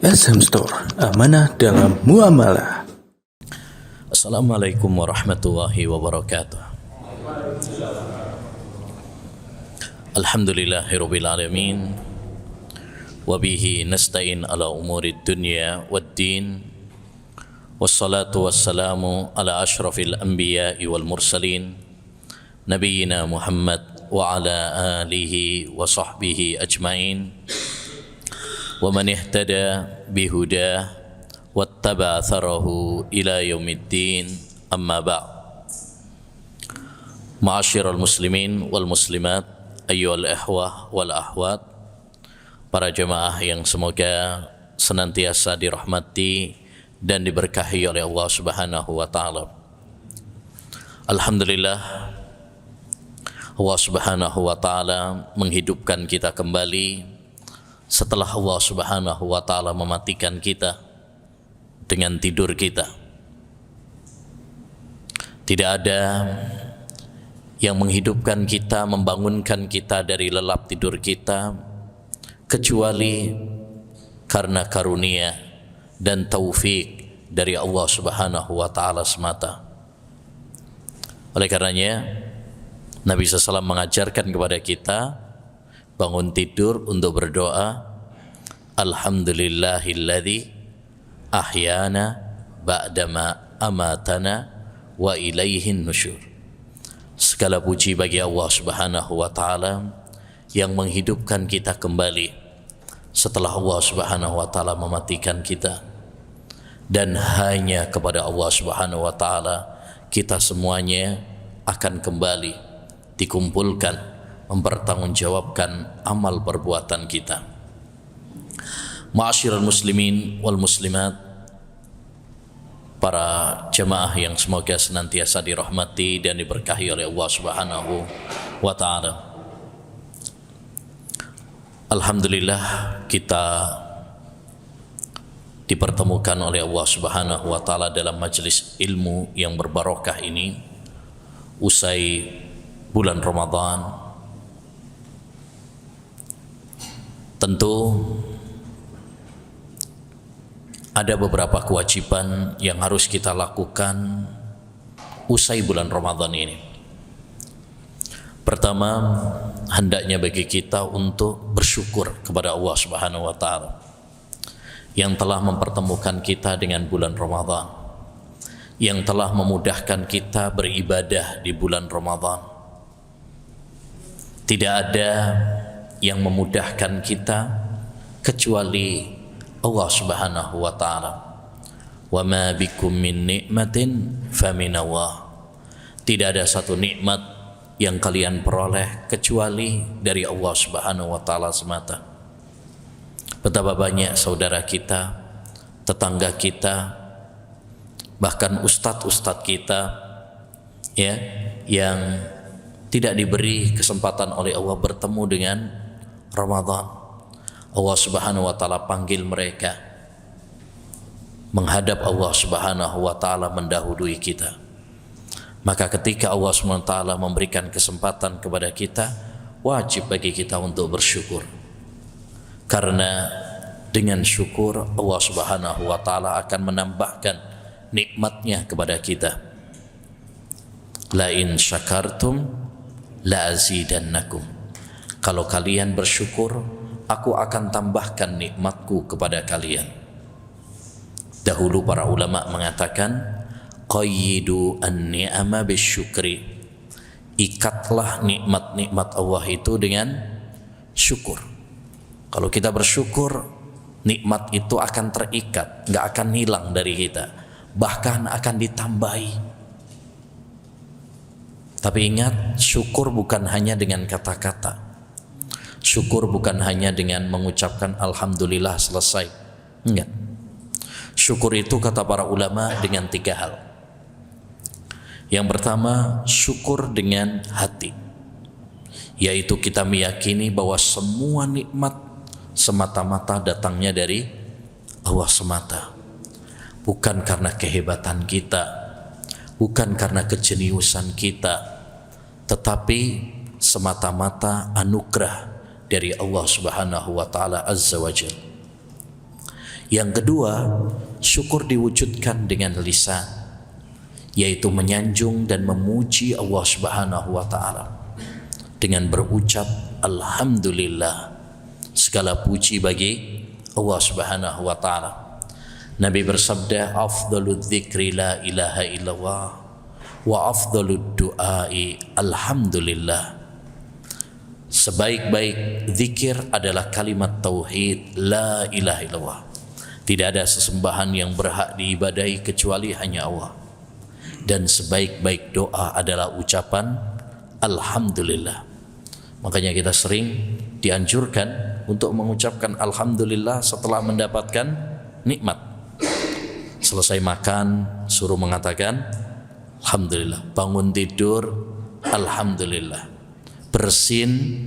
SM Store, amanah dalam muamalah. Assalamualaikum warahmatullahi wabarakatuh. Alhamdulillahirabbil alamin. Wabihi nasta'in ala umuri dunya waddin. Wassalatu wassalamu ala ashrafil anbiya'i wal mursalin, nabiyyina Muhammad wa ala alihi wa sahbihi ajmain. Wa man ihtada bihudah wattaba atharahu ila yaumiddin, amma ba'd. Ma'asyiral muslimin wal muslimat, ayyuhal ikhwah wal akhwat, para jemaah yang semoga senantiasa dirahmati dan diberkahi oleh Allah Subhanahu wa taala. Alhamdulillah, Allah Subhanahu wa taala menghidupkan kita kembali setelah Allah Subhanahu wa taala mematikan kita dengan tidur kita. Tidak ada yang menghidupkan kita, membangunkan kita dari lelap tidur kita kecuali karena karunia dan taufik dari Allah Subhanahu wa taala semata. Oleh karenanya Nabi SAW mengajarkan kepada kita bangun tidur untuk berdoa, alhamdulillahilladzi ahyana ba'dama amatana wa ilaihin nusyur. Segala puji bagi Allah Subhanahu wa taala yang menghidupkan kita kembali setelah Allah Subhanahu wa taala mematikan kita. Dan hanya kepada Allah Subhanahu wa taala kita semuanya akan kembali dikumpulkan mempertanggungjawabkan amal perbuatan kita. Ma'asyiral muslimin wal muslimat, para jemaah yang semoga senantiasa dirahmati dan diberkahi oleh Allah Subhanahu wa taala. Alhamdulillah, kita dipertemukan oleh Allah Subhanahu wa taala dalam majelis ilmu yang berbarokah ini usai bulan Ramadan. Tentu ada beberapa kewajiban yang harus kita lakukan usai bulan Ramadan ini. Pertama, hendaknya bagi kita untuk bersyukur kepada Allah Subhanahu wa taala yang telah mempertemukan kita dengan bulan Ramadan, yang telah memudahkan kita beribadah di bulan Ramadan. Tidak ada yang memudahkan kita kecuali Allah Subhanahu wa taala. Wa ma bikum min ni'matin faminallah. Tidak ada satu nikmat yang kalian peroleh kecuali dari Allah Subhanahu wa taala semata. Betapa banyak saudara kita, tetangga kita, bahkan ustadz-ustadz kita ya, yang tidak diberi kesempatan oleh Allah bertemu dengan Ramadan. Allah Subhanahu wa taala panggil mereka menghadap Allah Subhanahu wa taala mendahului kita. Maka ketika Allah Subhanahu wa taala memberikan kesempatan kepada kita, wajib bagi kita untuk bersyukur. Karena dengan syukur Allah Subhanahu wa taala akan menambahkan nikmatnya kepada kita. La in syakartum la azidannakum. Kalau kalian bersyukur, aku akan tambahkan nikmatku kepada kalian. Dahulu para ulama mengatakan, qayyidu an-ni'ama bisyukri. Ikatlah nikmat-nikmat Allah itu dengan syukur. Kalau kita bersyukur, nikmat itu akan terikat, nggak akan hilang dari kita, bahkan akan ditambahi. Tapi ingat, syukur bukan hanya dengan kata-kata. Syukur bukan hanya dengan mengucapkan alhamdulillah selesai. Enggak. Syukur itu kata para ulama dengan 3 hal. Yang pertama, syukur dengan hati, yaitu kita meyakini bahwa semua nikmat semata-mata datangnya dari Allah semata, bukan karena kehebatan kita, bukan karena kejeniusan kita, tetapi semata-mata anugerah dari Allah Subhanahu wa taala azza wajalla. Yang kedua, syukur diwujudkan dengan lisan, yaitu menyanjung dan memuji Allah Subhanahu wa taala dengan berucap alhamdulillah, segala puji bagi Allah Subhanahu wa taala. Nabi bersabda, afdhaludz dzikri la ilaha illallah wa afdhalud du'ai alhamdulillah. Sebaik-baik zikir adalah kalimat tauhid la ilaha illallah. Tidak ada sesembahan yang berhak diibadahi kecuali hanya Allah. Dan sebaik-baik doa adalah ucapan alhamdulillah. Makanya kita sering dianjurkan untuk mengucapkan alhamdulillah setelah mendapatkan nikmat. Selesai makan suruh mengatakan alhamdulillah. Bangun tidur alhamdulillah. Bersin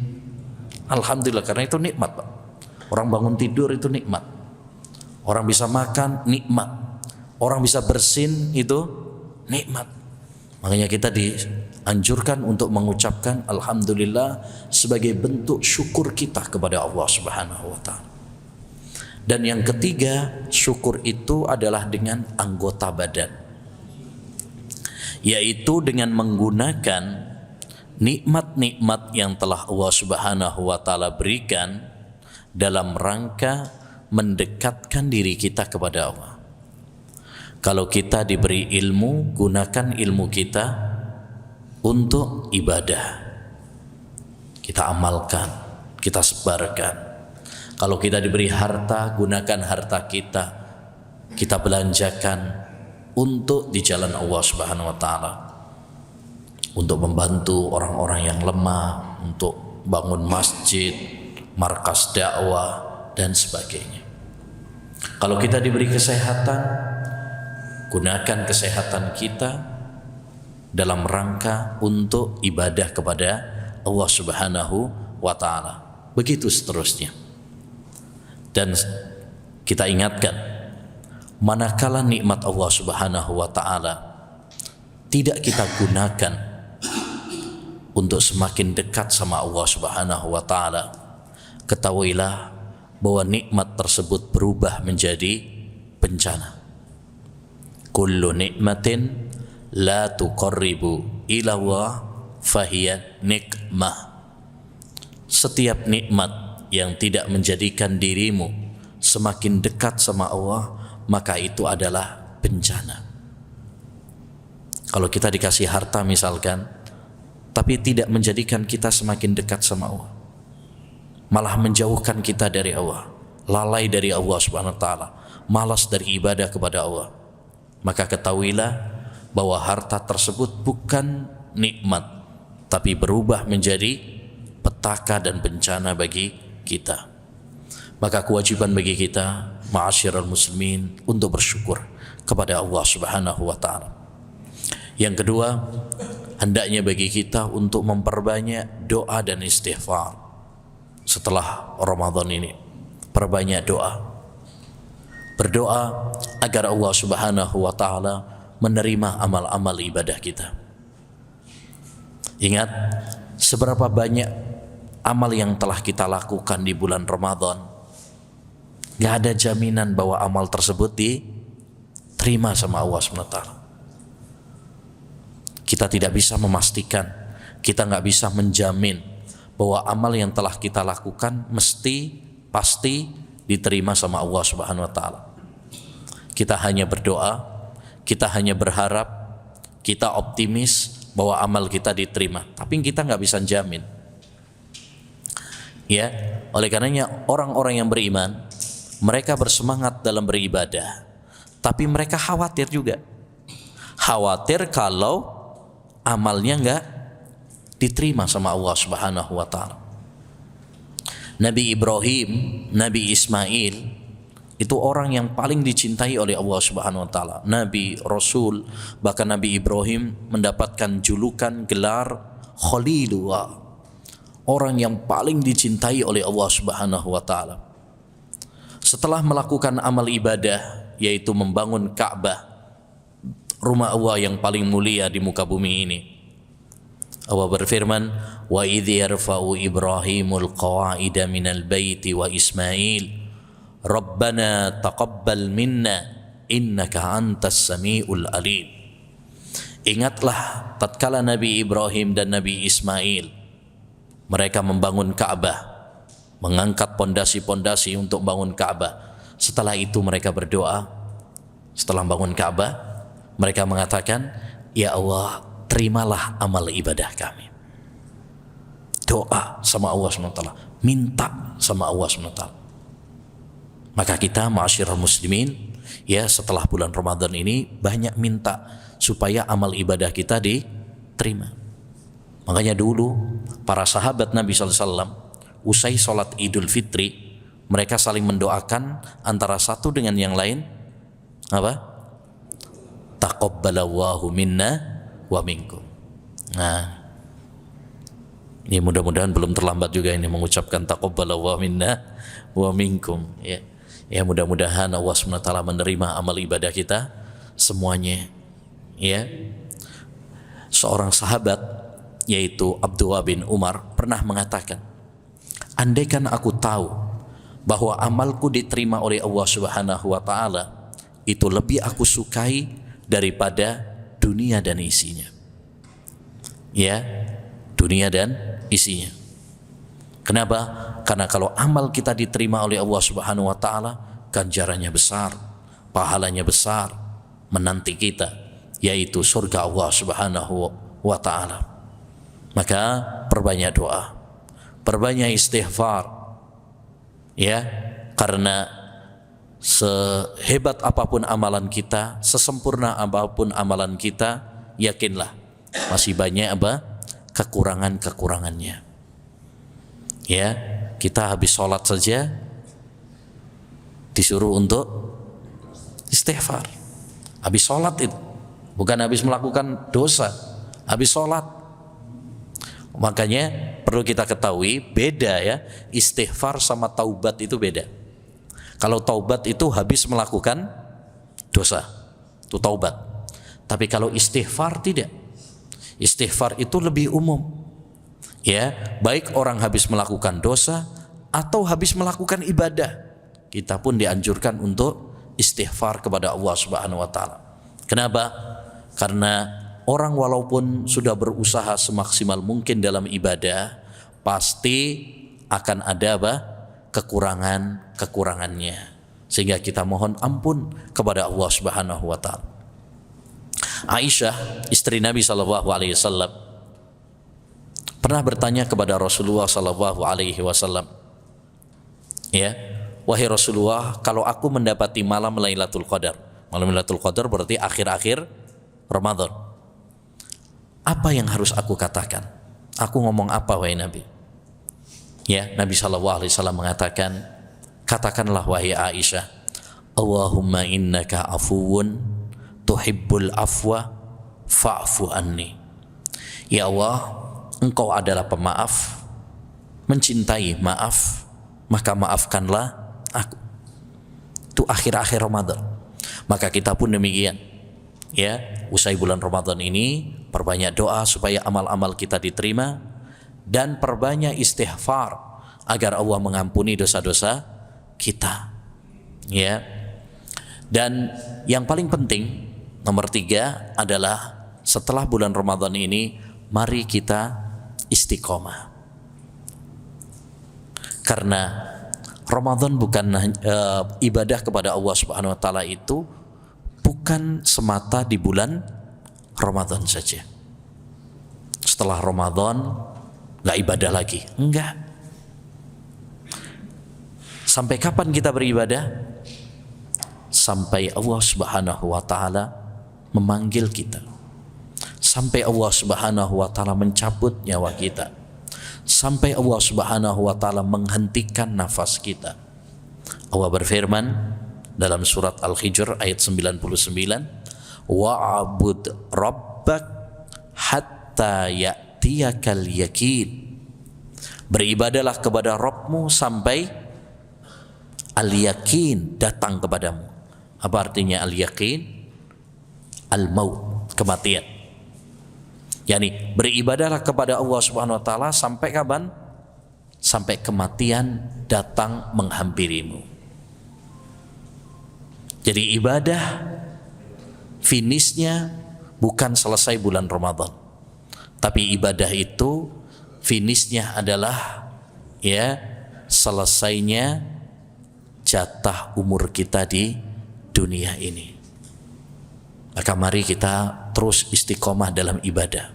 alhamdulillah, karena itu nikmat, Pak. Orang bangun tidur itu nikmat. Orang bisa makan nikmat. Orang bisa bersin itu nikmat. Makanya kita dianjurkan untuk mengucapkan alhamdulillah sebagai bentuk syukur kita kepada Allah Subhanahu wa taala. Dan yang ketiga, syukur itu adalah dengan anggota badan, yaitu dengan menggunakan nikmat-nikmat yang telah Allah Subhanahu wa taala berikan dalam rangka mendekatkan diri kita kepada Allah. Kalau kita diberi ilmu, gunakan ilmu kita untuk ibadah. Kita amalkan, kita sebarkan. Kalau kita diberi harta, gunakan harta kita belanjakan untuk di jalan Allah Subhanahu wa taala. Untuk membantu orang-orang yang lemah, untuk bangun masjid, markas dakwah, dan sebagainya. Kalau kita diberi kesehatan, gunakan kesehatan kita dalam rangka untuk ibadah kepada Allah Subhanahu wa taala. Begitu seterusnya. Dan kita ingatkan, manakala nikmat Allah Subhanahu wa taala tidak kita gunakan untuk semakin dekat sama Allah Subhanahu wa taala, ketahuilah bahwa nikmat tersebut berubah menjadi bencana. Kullu nikmatin la tuqarribu ila Allah fahiya nikmah. Setiap nikmat yang tidak menjadikan dirimu semakin dekat sama Allah, maka itu adalah bencana. Kalau kita dikasih harta misalkan, tapi tidak menjadikan kita semakin dekat sama Allah, malah menjauhkan kita dari Allah, lalai dari Allah Subhanahu wa taala, malas dari ibadah kepada Allah, maka ketahuilah bahwa harta tersebut bukan nikmat, tapi berubah menjadi petaka dan bencana bagi kita. Maka kewajiban bagi kita, ma'asyiral muslimin, untuk bersyukur kepada Allah Subhanahu wa taala. Yang kedua, hendaknya bagi kita untuk memperbanyak doa dan istighfar setelah Ramadan ini. Perbanyak doa, berdoa agar Allah Subhanahu wa taala menerima amal-amal ibadah kita. Ingat, seberapa banyak amal yang telah kita lakukan di bulan Ramadan, gak ada jaminan bahwa amal tersebut diterima sama Allah Subhanahu wa taala. Kita tidak bisa memastikan, kita nggak bisa menjamin bahwa amal yang telah kita lakukan pasti diterima sama Allah Subhanahu wa taala. Kita hanya berdoa, kita hanya berharap, kita optimis bahwa amal kita diterima, tapi kita nggak bisa jamin. Ya, oleh karenanya orang-orang yang beriman, mereka bersemangat dalam beribadah, tapi mereka khawatir juga. Khawatir kalau amalnya enggak diterima sama Allah Subhanahu wa taala. Nabi Ibrahim, Nabi Ismail itu orang yang paling dicintai oleh Allah Subhanahu wa taala. Nabi, Rasul, bahkan Nabi Ibrahim mendapatkan julukan gelar Khalilullah, orang yang paling dicintai oleh Allah Subhanahu wa taala. Setelah melakukan amal ibadah, yaitu membangun Ka'bah, rumah Allah yang paling mulia di muka bumi ini, Allah berfirman, wa idh yarfa'u Ibrahimul qawa'ida minal baiti wa Ismail Rabbana taqabbal minna innaka antas samiul alim. Ingatlah tatkala Nabi Ibrahim dan Nabi Ismail mereka membangun Ka'bah, mengangkat pondasi-pondasi untuk bangun Ka'bah. Setelah itu mereka berdoa. Setelah bangun Ka'bah, mereka mengatakan, ya Allah, terimalah amal ibadah kami. Doa sama Allah SWT, minta sama Allah SWT. Maka kita ma'asyiral muslimin, ya, setelah bulan Ramadan ini banyak minta supaya amal ibadah kita diterima. Makanya dulu para sahabat Nabi SAW usai sholat Idul Fitri, mereka saling mendoakan antara satu dengan yang lain, apa? Taqabbalallahu minna wa minkum. Nah, ini mudah-mudahan belum terlambat juga ini mengucapkan taqabbalallahu minna wa minkum, ya. Ya, mudah-mudahan Allah SWT menerima amal ibadah kita semuanya, ya. Seorang sahabat yaitu Abdullah bin Umar pernah mengatakan, andaikan aku tahu bahwa amalku diterima oleh Allah Subhanahu wa taala, itu lebih aku sukai daripada dunia dan isinya. Ya, dunia dan isinya. Kenapa? Karena kalau amal kita diterima oleh Allah Subhanahu wa taala, ganjarannya besar, pahalanya besar menanti kita, yaitu surga Allah Subhanahu wa taala. Maka perbanyak doa, perbanyak istighfar, ya, karena sehebat apapun amalan kita, sesempurna apapun amalan kita, yakinlah masih banyak kekurangannya. Ya, kita habis sholat saja disuruh untuk istighfar. Habis sholat itu, bukan habis melakukan dosa, habis sholat. Makanya perlu kita ketahui beda, ya, istighfar sama taubat itu beda. Kalau taubat itu habis melakukan dosa, itu taubat. Tapi kalau istighfar tidak. Istighfar itu lebih umum. Ya, baik orang habis melakukan dosa atau habis melakukan ibadah, kita pun dianjurkan untuk istighfar kepada Allah Subhanahu wa taala. Kenapa? Karena orang walaupun sudah berusaha semaksimal mungkin dalam ibadah, pasti akan ada kekurangannya. Sehingga kita mohon ampun kepada Allah Subhanahu wa taala. Aisyah, istri Nabi sallallahu alaihi wasallam, pernah bertanya kepada Rasulullah sallallahu alaihi wasallam, ya, wahai Rasulullah, kalau aku mendapati malam Lailatul Qadar. Malam Lailatul Qadar berarti akhir-akhir Ramadan. Apa yang harus aku katakan? Aku ngomong apa, wahai Nabi? Ya, Nabi sallallahu alaihi wasallam mengatakan, katakanlah wahai Aisyah, Allahumma innaka afuwun tuhibbul afwa fa'fu anni. Ya Allah, Engkau adalah pemaaf, mencintai maaf, maka maafkanlah aku. Itu akhir-akhir Ramadan. Maka kita pun demikian, ya, usai bulan Ramadan ini perbanyak doa supaya amal-amal kita diterima, dan perbanyak istighfar agar Allah mengampuni dosa-dosa kita, ya. Dan yang paling penting, nomor 3 adalah setelah bulan Ramadan ini, mari kita istiqomah. Karena Ramadan bukan ibadah kepada Allah Subhanahu wa taala itu bukan semata di bulan Ramadan saja. Setelah Ramadan enggak ibadah lagi. Enggak. Sampai kapan kita beribadah? Sampai Allah Subhanahu wa taala memanggil kita. Sampai Allah Subhanahu wa taala mencabut nyawa kita. Sampai Allah Subhanahu wa taala menghentikan nafas kita. Allah berfirman dalam surat Al-Hijr ayat 99, wa'bud rabbak hatta ya'tiyakal yakin. Beribadalah kepada Rabbmu sampai al-yakin datang kepadamu. Apa artinya al-yakin? Al-maut, kematian. Yani beribadahlah kepada Allah Subhanahu wa taala sampai kapan? Sampai kematian datang menghampirimu. Jadi ibadah finishnya bukan selesai bulan Ramadan, tapi ibadah itu finishnya adalah ya selesainya jatah umur kita di dunia ini. Maka mari kita terus istiqomah dalam ibadah.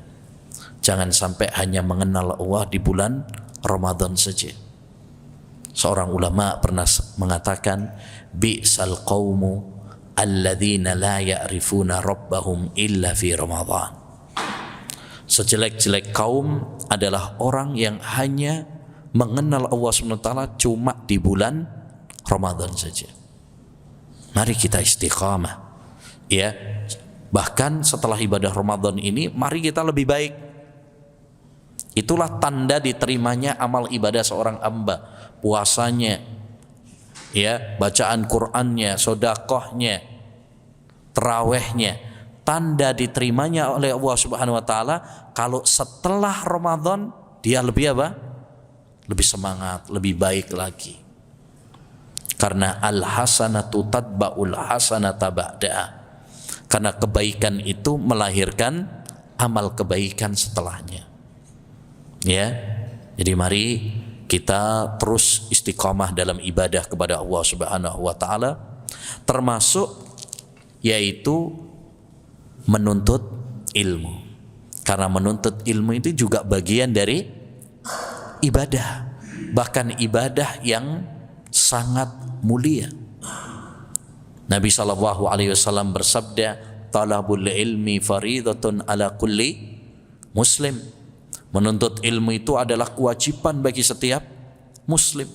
Jangan sampai hanya mengenal Allah di bulan Ramadan saja. Seorang ulama pernah mengatakan, bi'sal qawmu alladzina la ya'rifuna rabbahum illa fi Ramadan. Sejelek-jelek kaum adalah orang yang hanya mengenal Allah SWT cuma di bulan Ramadan saja. Mari kita istiqamah, ya. Bahkan setelah ibadah Ramadan ini, mari kita lebih baik. Itulah tanda diterimanya amal ibadah seorang hamba. Puasanya, ya, bacaan Qur'annya, sedekahnya, tarawihnya. Tanda diterimanya oleh Allah Subhanahu wa taala kalau setelah Ramadan dia lebih apa? Lebih semangat, lebih baik lagi. Karena al-hasanatu tatba'ul hasanata ba'daha. Karena kebaikan itu melahirkan amal kebaikan setelahnya. Ya. Jadi mari kita terus istiqamah dalam ibadah kepada Allah Subhanahu wa taala, termasuk yaitu menuntut ilmu. Karena menuntut ilmu itu juga bagian dari ibadah, bahkan ibadah yang sangat mulia. Nabi SAW bersabda, talabul ilmi faridatun ala kulli muslim. Menuntut ilmu itu adalah kewajiban bagi setiap muslim.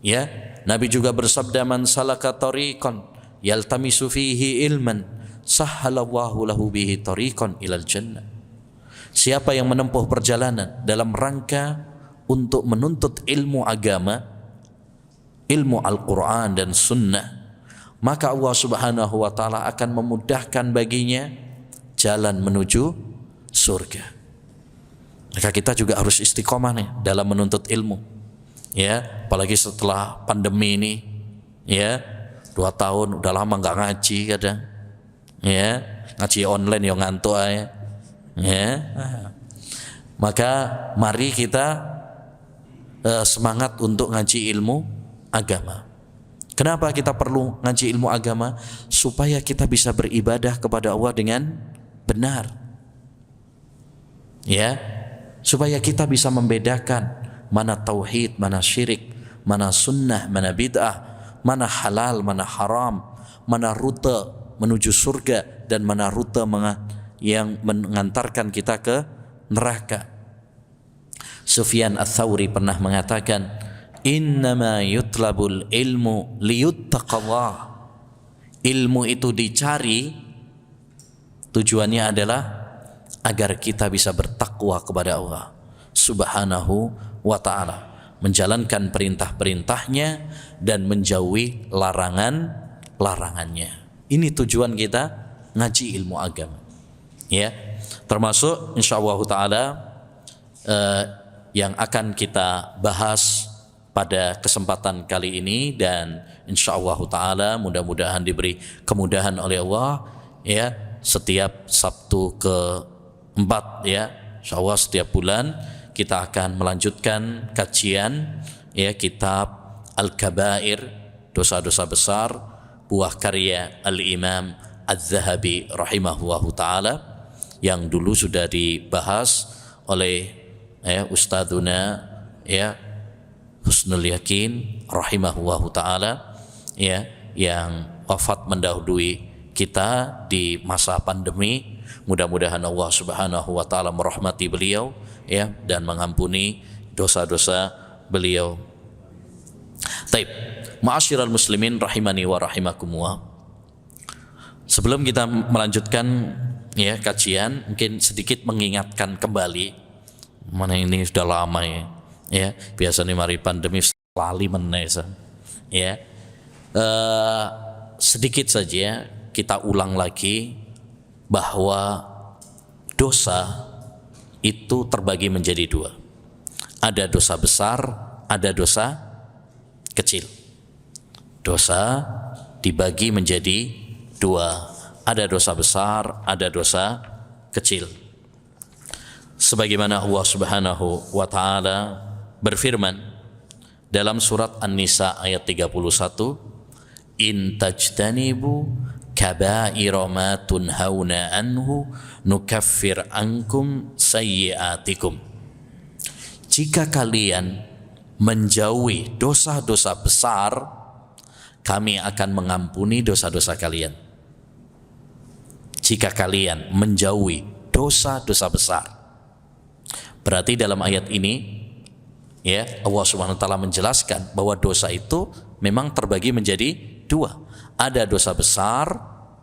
Ya, Nabi juga bersabda, man salaka tariqan yaltamisu fihi ilman sahhalallahu lahu bihi tariqan ilal jannah. Siapa yang menempuh perjalanan dalam rangka untuk menuntut ilmu agama, ilmu Al-Quran dan Sunnah, maka Allah Subhanahu wa ta'ala akan memudahkan baginya jalan menuju surga. Maka kita juga harus istiqomah nih dalam menuntut ilmu, ya. Apalagi setelah pandemi ini, ya, 2 tahun udah lama nggak ngaji kadang, ya, ngaji online yang ngantuk aja, ya. Maka mari kita semangat untuk ngaji ilmu agama. Kenapa kita perlu ngaji ilmu agama? Supaya kita bisa beribadah kepada Allah dengan benar, ya. Supaya kita bisa membedakan mana tauhid, mana syirik, mana sunnah, mana bid'ah, mana halal, mana haram, mana rute menuju surga dan mana rute yang mengantarkan kita ke neraka. Sufyan Ats-Tsauri pernah mengatakan, innama yutlabul ilmu liyuttaqallah. Ilmu itu dicari, tujuannya adalah agar kita bisa bertakwa kepada Allah Subhanahu wa ta'ala, menjalankan perintah-perintahnya dan menjauhi larangan-larangannya. Ini tujuan kita ngaji ilmu agama, ya. Termasuk insyaallah ta'ala yang akan kita bahas pada kesempatan kali ini, dan insyaallah ta'ala mudah-mudahan diberi kemudahan oleh Allah, ya. Setiap Sabtu ke-4, ya, insyaallah setiap bulan kita akan melanjutkan kajian, ya, kitab Al-Kabair, dosa-dosa besar, buah karya Al-Imam Az-Zahabi rahimahullahu ta'ala, yang dulu sudah dibahas oleh Ustadzuna, ya, Husnul Yakin rahimahullahu ta'ala, ya, yang wafat mendahului kita di masa pandemi. Mudah-mudahan Allah Subhanahu wa ta'ala merahmati beliau, ya, dan mengampuni dosa-dosa beliau. Taib, ma'asyiral muslimin rahimani wa rahimakumullah. Sebelum kita melanjutkan, ya, kajian, mungkin sedikit mengingatkan kembali, mana ini sudah lama, ya, ya, biasanya mari pandemi lali menesa, ya. Sedikit saja kita ulang lagi bahwa dosa itu terbagi menjadi 2. Ada dosa besar, ada dosa kecil. Dosa dibagi menjadi dua. Ada dosa besar, ada dosa kecil. Sebagaimana Allah Subhanahu wa taala berfirman dalam surat An-Nisa ayat 31, "In tajtanibu kaba'ira ma tunhauna anhu nukaffir ankum sayyi'atikum." Jika kalian menjauhi dosa-dosa besar, kami akan mengampuni dosa-dosa kalian. Jika kalian menjauhi dosa-dosa besar, berarti dalam ayat ini ya Allah Subhanahu wa taala menjelaskan bahwa dosa itu memang terbagi menjadi dua. Ada dosa besar,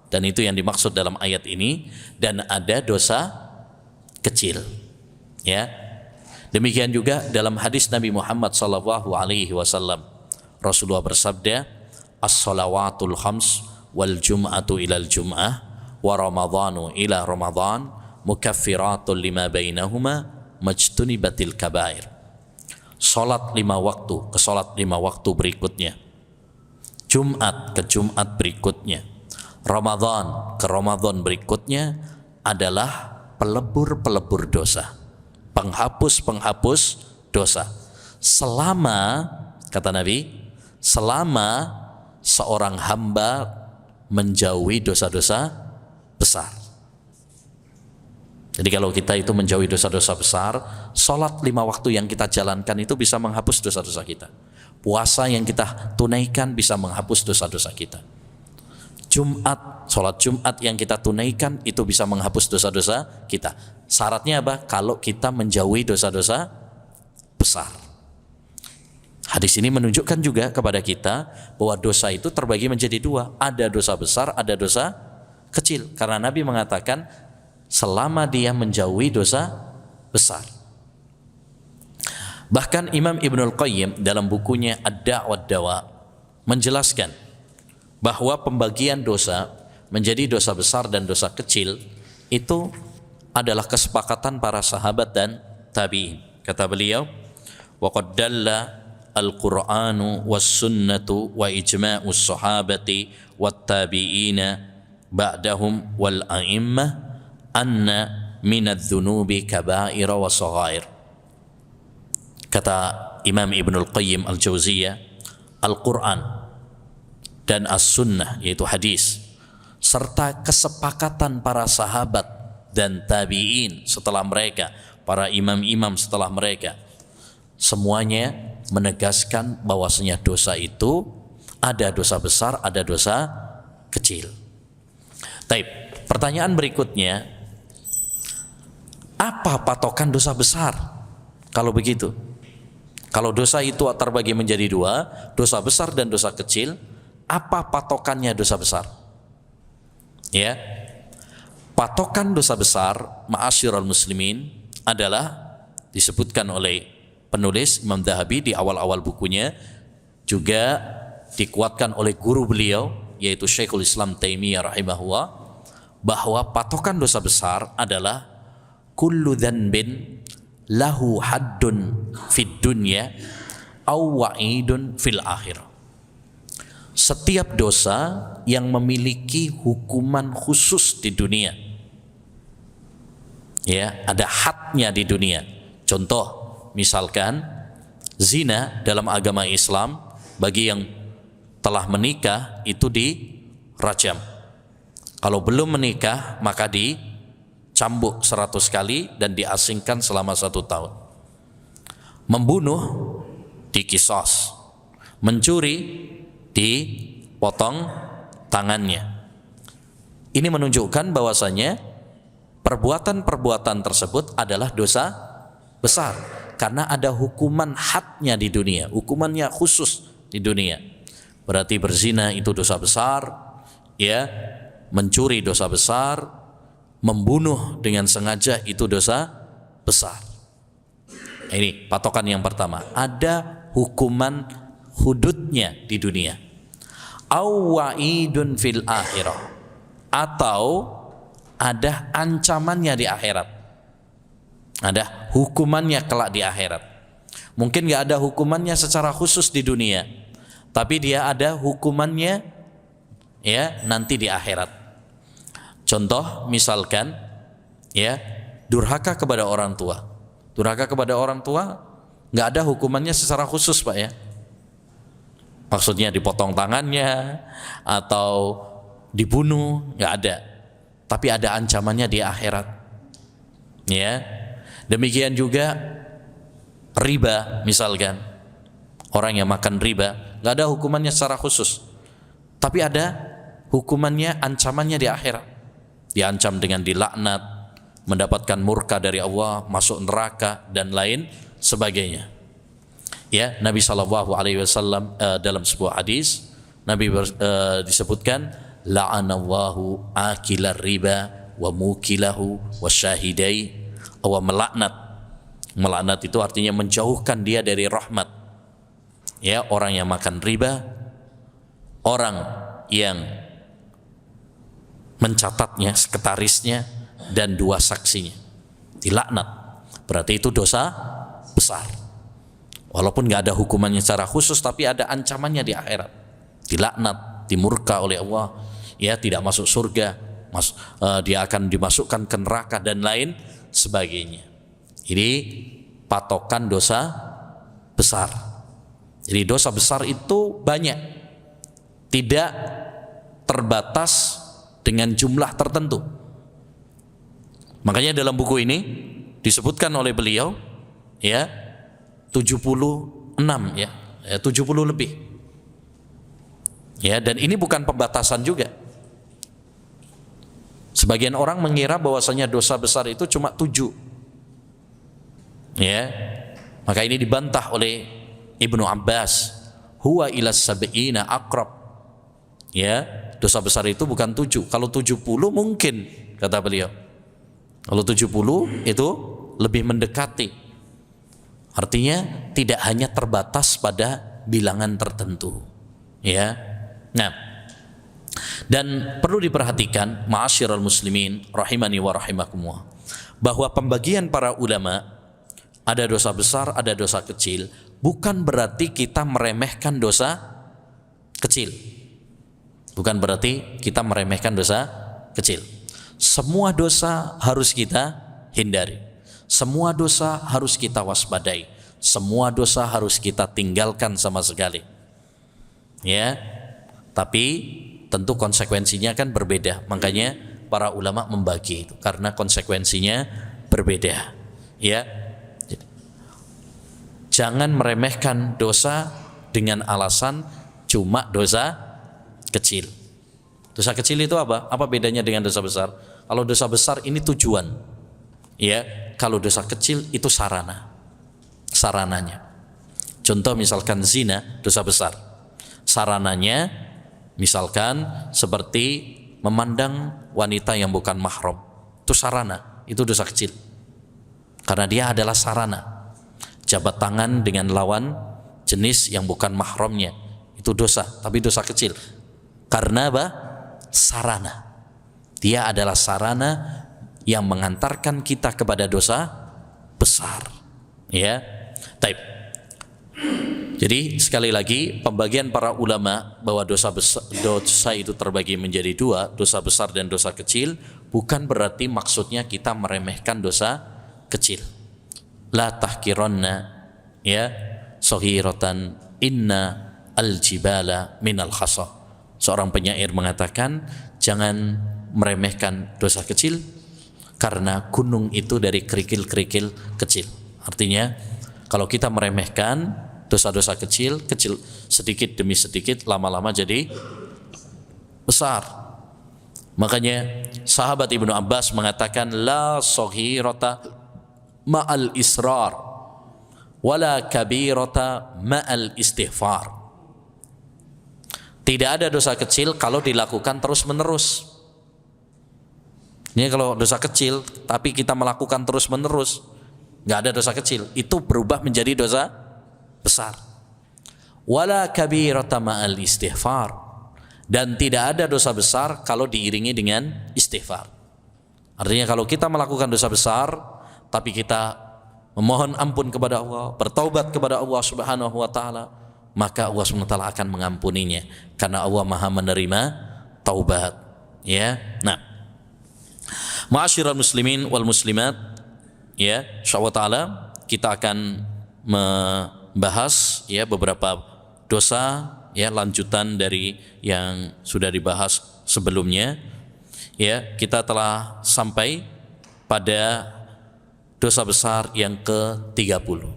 dan itu yang dimaksud dalam ayat ini, dan ada dosa kecil. Ya. Demikian juga dalam hadis Nabi Muhammad sallallahu alaihi wasallam, Rasulullah bersabda, "As-salawatul khams wal jum'atu ilal jum'ah wa ramadhanu ila ramadhan mukaffiratun lima bainahuma majtunibatil kabair." Salat 5 waktu ke salat 5 waktu berikutnya, Jumat ke Jumat berikutnya, Ramadan ke Ramadan berikutnya adalah pelebur-pelebur dosa, penghapus-penghapus dosa. Selama, kata Nabi, selama seorang hamba menjauhi dosa-dosa besar. Jadi kalau kita itu menjauhi dosa-dosa besar, sholat 5 waktu yang kita jalankan itu bisa menghapus dosa-dosa kita. Puasa yang kita tunaikan bisa menghapus dosa-dosa kita. Sholat Jumat yang kita tunaikan itu bisa menghapus dosa-dosa kita. Syaratnya apa? Kalau kita menjauhi dosa-dosa besar. Hadis ini menunjukkan juga kepada kita bahwa dosa itu terbagi menjadi dua. Ada dosa besar, ada dosa kecil. Karena Nabi mengatakan selama dia menjauhi dosa besar. Bahkan Imam Ibnul Qayyim dalam bukunya Ad-Da' wad-Dawa menjelaskan bahwa pembagian dosa menjadi dosa besar dan dosa kecil itu adalah kesepakatan para sahabat dan tabi'in. Kata beliau, "Wa qad dalla al-Qur'anu was-sunnatu wa ijma'us sahabati wat-tabi'ina ba'dahum wal a'immah anna minadz-dzunubi kaba'ira wa saghair." Kata Imam Ibnul Qayyim Al-Jauziyah, Al-Quran dan As-Sunnah yaitu hadis serta kesepakatan para sahabat dan tabi'in setelah mereka, para imam-imam setelah mereka, semuanya menegaskan bahwasanya dosa itu ada dosa besar, ada dosa kecil. Taib. Pertanyaan berikutnya, apa patokan dosa besar? Kalau begitu, kalau dosa itu terbagi menjadi dua, dosa besar dan dosa kecil, apa patokannya dosa besar? Ya, patokan dosa besar, ma'asyiral muslimin, adalah disebutkan oleh penulis Imam Dhahabi di awal-awal bukunya, juga dikuatkan oleh guru beliau yaitu Syekhul Islam Taimiyah rahimahullah, bahwa patokan dosa besar adalah kullu dzanbin lahu haddun fid dunya aw wa'idun fil akhirah. Setiap dosa yang memiliki hukuman khusus di dunia, ya, ada hadnya di dunia. Contoh, misalkan zina dalam agama Islam bagi yang telah menikah itu dirajam. Kalau belum menikah maka dicambuk 100 kali dan diasingkan selama 1 tahun. Membunuh dikisos, mencuri dipotong tangannya. Ini menunjukkan bahwasanya perbuatan-perbuatan tersebut adalah dosa besar karena ada hukuman hadnya di dunia, hukumannya khusus di dunia. Berarti berzina itu dosa besar, ya, mencuri dosa besar, membunuh dengan sengaja itu dosa besar. Ini patokan yang pertama, ada hukuman hududnya di dunia. Awwa'idun fil akhirah, atau ada ancamannya di akhirat, ada hukumannya kelak di akhirat. Mungkin gak ada hukumannya secara khusus di dunia, tapi dia ada hukumannya ya nanti di akhirat. Contoh misalkan ya durhaka kepada orang tua. Durhaka kepada orang tua nggak ada hukumannya secara khusus Pak ya. Maksudnya dipotong tangannya atau dibunuh, nggak ada. Tapi ada ancamannya di akhirat. Ya. Demikian juga riba misalkan. Orang yang makan riba nggak ada hukumannya secara khusus. Tapi ada hukumannya, ancamannya di akhirat. Diancam dengan dilaknat, mendapatkan murka dari Allah, masuk neraka dan lain sebagainya. Ya, Nabi SAW dalam sebuah hadis Nabi disebutkan la'anallahu akilar riba wa mukilahu wa syahidai. Allah melaknat itu artinya menjauhkan dia dari rahmat. Ya, orang yang makan riba, orang yang mencatatnya, sekretarisnya dan dua saksinya dilaknat. Berarti itu dosa besar. Walaupun nggak ada hukumannya secara khusus, tapi ada ancamannya di akhirat. Dilaknat, dimurka oleh Allah, ya tidak masuk surga, dia akan dimasukkan ke neraka dan lain sebagainya. Jadi patokan dosa besar. Jadi dosa besar itu banyak, tidak terbatas dengan jumlah tertentu. Makanya dalam buku ini disebutkan oleh beliau ya 76 ya 70 lebih. Ya, dan ini bukan pembatasan juga. Sebagian orang mengira bahwasanya dosa besar itu cuma 7. Ya. Maka ini dibantah oleh Ibnu Abbas, huwa ila sab'ina aqrab. Ya, dosa besar itu bukan 7. Kalau 70 mungkin, kata beliau. Kalau 70 itu lebih mendekati. Artinya tidak hanya terbatas pada bilangan tertentu. Ya. Nah, dan perlu diperhatikan ma'asyiral muslimin rahimani wa rahimakumullah, bahwa pembagian para ulama ada dosa besar, ada dosa kecil, bukan berarti kita meremehkan dosa kecil. Bukan berarti kita meremehkan dosa kecil. Semua dosa harus kita hindari. Semua dosa harus kita waspadai. Semua dosa harus kita tinggalkan sama sekali. Ya. Tapi tentu konsekuensinya kan berbeda. Makanya para ulama membagi itu karena konsekuensinya berbeda. Ya. Jangan meremehkan dosa dengan alasan cuma dosa kecil. Dosa kecil itu apa? Apa bedanya dengan dosa besar? Kalau dosa besar ini tujuan. Ya, kalau dosa kecil itu sarananya. Contoh misalkan zina, dosa besar. Sarananya misalkan seperti memandang wanita yang bukan mahram. Itu sarana, itu dosa kecil. Karena dia adalah sarana. Jabat tangan dengan lawan jenis yang bukan mahramnya, itu dosa, tapi dosa kecil. Karena apa? Sarana. Dia adalah sarana yang mengantarkan kita kepada dosa besar. Ya. Taib. Jadi sekali lagi pembagian para ulama bahwa dosa itu terbagi menjadi 2, dosa besar dan dosa kecil, bukan berarti maksudnya kita meremehkan dosa kecil. La tahkiranna ya saghiratan inna al-jibala minal khasa. Seorang penyair mengatakan jangan meremehkan dosa kecil karena gunung itu dari kerikil-kerikil kecil. Artinya kalau kita meremehkan dosa-dosa kecil sedikit demi sedikit lama-lama jadi besar. Makanya sahabat Ibnu Abbas mengatakan la saghirata ma'al israr wala kabirata ma'al istighfar. Tidak ada dosa kecil kalau dilakukan terus-menerus. Ini kalau dosa kecil tapi kita melakukan terus-menerus, nggak ada dosa kecil, itu berubah menjadi dosa besar. Wala kabirata ma'al istighfar, dan tidak ada dosa besar kalau diiringi dengan istighfar. Artinya kalau kita melakukan dosa besar tapi kita memohon ampun kepada Allah, bertaubat kepada Allah Subhanahu wa taala, maka Allah Subhanahu wa taala akan mengampuninya karena Allah Maha menerima taubat, ya. Nah, ma'asyiral muslimin wal muslimat, ya, insyaallah taala kita akan membahas ya beberapa dosa, ya, lanjutan dari yang sudah dibahas sebelumnya. Ya, kita telah sampai pada dosa besar yang ke-30.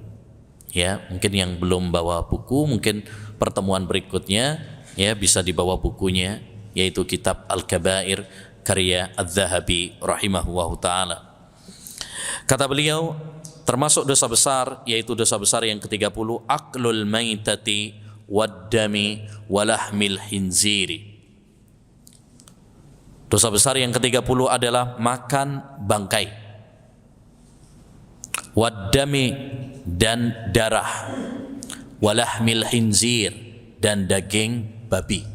Ya, mungkin yang belum bawa buku, mungkin pertemuan berikutnya ya bisa dibawa bukunya, yaitu kitab Al-Kabair karya Adz-Dzahabi rahimahullahu taala. Kata beliau, termasuk dosa besar, yaitu dosa besar yang ke-30, aklul maitati waddami walahmil hinziri. Dosa besar yang ke-30 adalah makan bangkai, waddami dan darah, walahmil hinzir dan daging babi.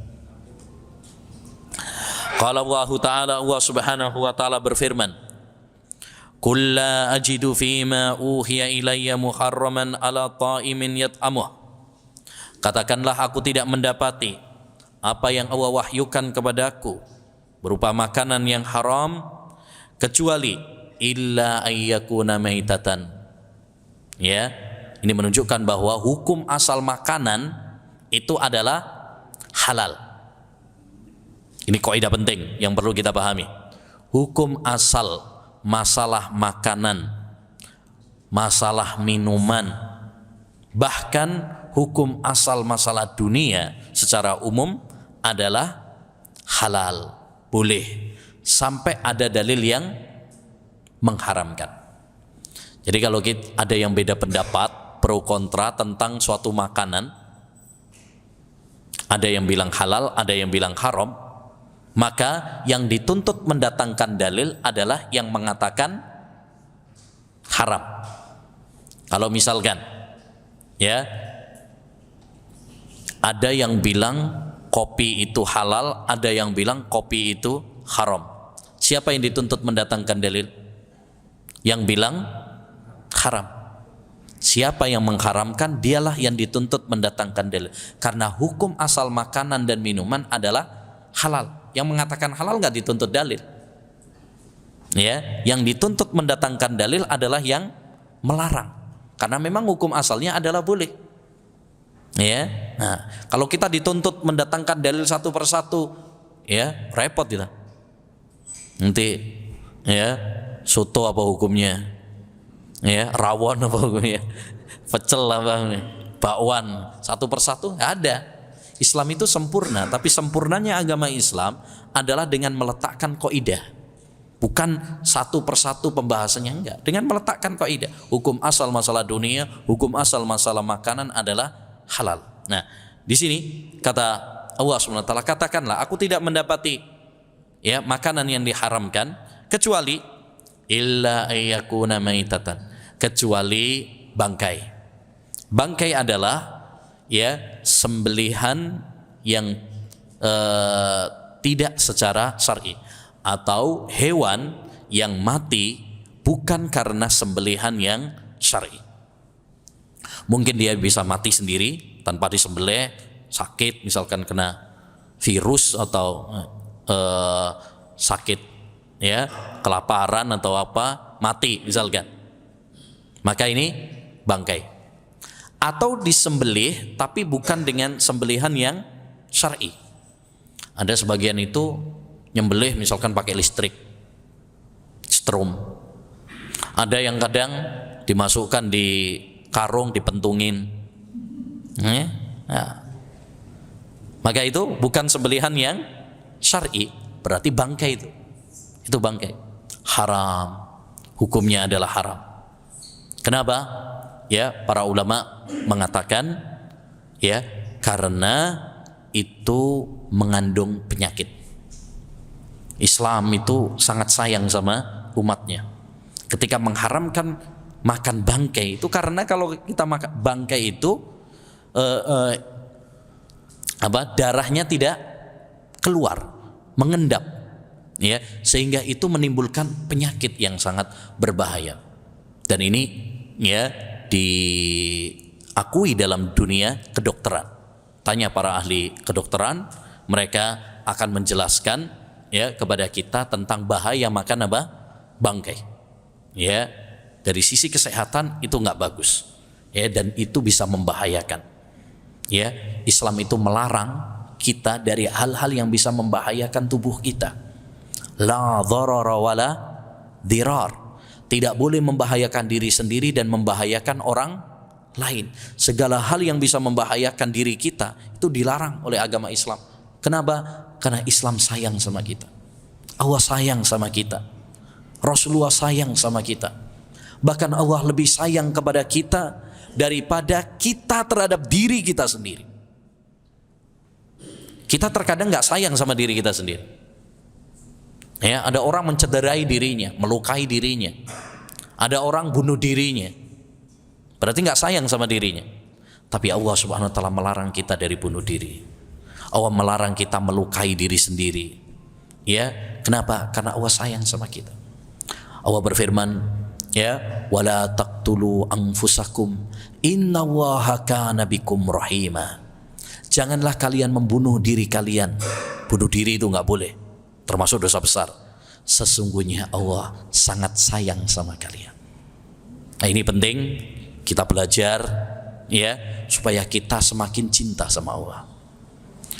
Qala Allah Ta'ala, Allah Subhanahu wa Ta'ala berfirman, Qul la ajidu fima uhiya ilayya muharraman ala ta'imin yat'amuh. Katakanlah, aku tidak mendapati apa yang Allah wahyukan kepadaku berupa makanan yang haram, kecuali illa ayyakuna maitatan. Ya, ini menunjukkan bahwa hukum asal makanan itu adalah halal. Ini kaidah penting yang perlu kita pahami. Hukum asal masalah makanan, masalah minuman, bahkan hukum asal masalah dunia secara umum adalah halal, boleh, sampai ada dalil yang mengharamkan. Jadi kalau ada yang beda pendapat, pro kontra tentang suatu makanan, ada yang bilang halal, ada yang bilang haram, maka yang dituntut mendatangkan dalil adalah yang mengatakan haram. Kalau misalkan ya ada yang bilang kopi itu halal, ada yang bilang kopi itu haram, siapa yang dituntut mendatangkan dalil? Yang bilang haram. Siapa yang mengharamkan, dialah yang dituntut mendatangkan dalil. Karena hukum asal makanan dan minuman adalah halal. Yang mengatakan halal nggak dituntut dalil. Ya, yang dituntut mendatangkan dalil adalah yang melarang. Karena memang hukum asalnya adalah boleh. Ya, nah, kalau kita dituntut mendatangkan dalil satu persatu, ya repot kita. Nanti, ya, soto apa hukumnya? Ya, rawon apa hukumnya? Pecel apa? Bakwan, satu persatu ada. Islam itu sempurna, tapi sempurnanya agama Islam adalah dengan meletakkan kaidah. Bukan satu persatu pembahasannya, enggak. Dengan meletakkan kaidah. Hukum asal masalah dunia, hukum asal masalah makanan adalah halal. Nah, di sini kata Allah SWT, katakanlah, aku tidak mendapati ya makanan yang diharamkan kecuali illa ayyakuna maitatan, kecuali bangkai. Bangkai adalah ya sembelihan yang tidak secara syar'i, atau hewan yang mati bukan karena sembelihan yang syar'i. Mungkin dia bisa mati sendiri tanpa disembelih, sakit misalkan kena virus atau sakit ya kelaparan atau apa, mati misalkan, maka ini bangkai. Atau disembelih tapi bukan dengan sembelihan yang syar'i. Ada sebagian itu nyembelih misalkan pakai listrik, strom. Ada yang kadang dimasukkan di karung, dipentungin. Nah, maka itu bukan sembelihan yang syar'i, berarti bangkai itu. Itu bangkai. Haram. Hukumnya adalah haram. Kenapa? Ya, para ulama mengatakan ya karena itu mengandung penyakit. Islam itu sangat sayang sama umatnya. Ketika mengharamkan makan bangkai itu karena kalau kita makan bangkai itu darahnya tidak keluar, mengendap, ya, sehingga itu menimbulkan penyakit yang sangat berbahaya. Dan ini ya diakui dalam dunia kedokteran. Tanya para ahli kedokteran, mereka akan menjelaskan ya kepada kita tentang bahaya makan apa? Bangkai. Ya, dari sisi kesehatan itu nggak bagus. Ya, dan itu bisa membahayakan. Ya, Islam itu melarang kita dari hal-hal yang bisa membahayakan tubuh kita. La dharara wala dirar. Tidak boleh membahayakan diri sendiri dan membahayakan orang lain. Segala hal yang bisa membahayakan diri kita itu dilarang oleh agama Islam. Kenapa? Karena Islam sayang sama kita. Allah sayang sama kita. Rasulullah sayang sama kita. Bahkan Allah lebih sayang kepada kita daripada kita terhadap diri kita sendiri. Kita terkadang nggak sayang sama diri kita sendiri. Ya, ada orang mencederai dirinya, melukai dirinya. Ada orang bunuh dirinya. Berarti nggak sayang sama dirinya. Tapi Allah Subhanahu wa taala melarang kita dari bunuh diri. Allah melarang kita melukai diri sendiri. Ya, kenapa? Karena Allah sayang sama kita. Allah berfirman, ya, wala taqtulu anfusakum innallaha kana bikum rahima. Janganlah kalian membunuh diri kalian. Bunuh diri itu nggak boleh. Termasuk dosa besar. Sesungguhnya Allah sangat sayang sama kalian. Nah, ini penting kita belajar ya supaya kita semakin cinta sama Allah.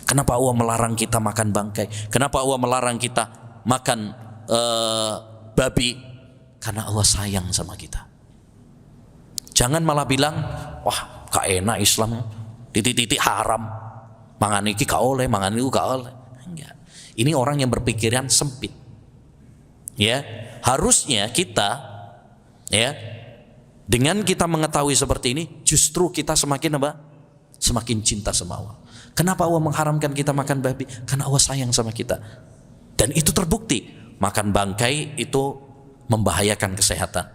Kenapa Allah melarang kita makan bangkai? Kenapa Allah melarang kita makan babi? Karena Allah sayang sama kita. Jangan malah bilang, wah gak enak Islam, titik-titik haram, mangan iki gak oleh, mangan itu gak oleh. Enggak. Ini orang yang berpikiran sempit. Ya, harusnya kita ya dengan kita mengetahui seperti ini, justru kita semakin apa? Semakin cinta sama Allah. Kenapa Allah mengharamkan kita makan babi? Karena Allah sayang sama kita. Dan itu terbukti. Makan bangkai itu membahayakan kesehatan.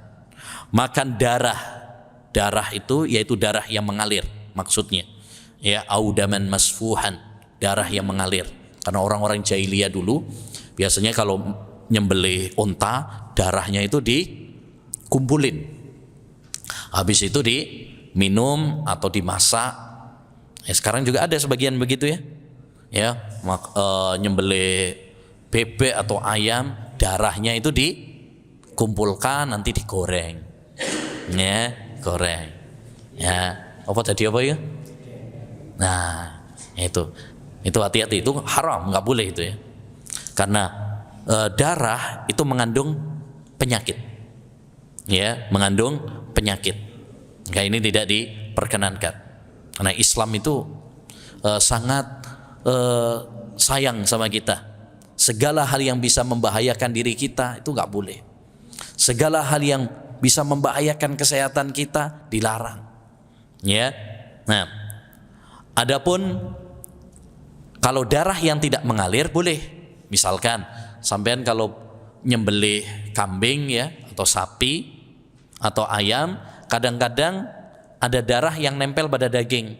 Makan darah. Darah itu yaitu darah yang mengalir maksudnya. Ya, audaman masfuhan, darah yang mengalir. Karena orang-orang jahiliyah dulu biasanya kalau nyembelih unta, darahnya itu dikumpulin. Habis itu diminum atau dimasak. Ya, sekarang juga ada sebagian begitu ya. Ya, nyembelih bebek atau ayam, darahnya itu dikumpulkan nanti digoreng. Ya, goreng. Ya, apa tadi apa ya? Nah, itu hati-hati, itu haram, nggak boleh itu ya. Karena darah itu mengandung penyakit. Ya, mengandung penyakit. Nah, ini tidak diperkenankan. Karena Islam itu sangat sayang sama kita. Segala hal yang bisa membahayakan diri kita itu nggak boleh. Segala hal yang bisa membahayakan kesehatan kita dilarang. Ya. Nah, adapun kalau darah yang tidak mengalir boleh. Misalkan sampean kalau nyembelih kambing ya atau sapi atau ayam, kadang-kadang ada darah yang nempel pada daging.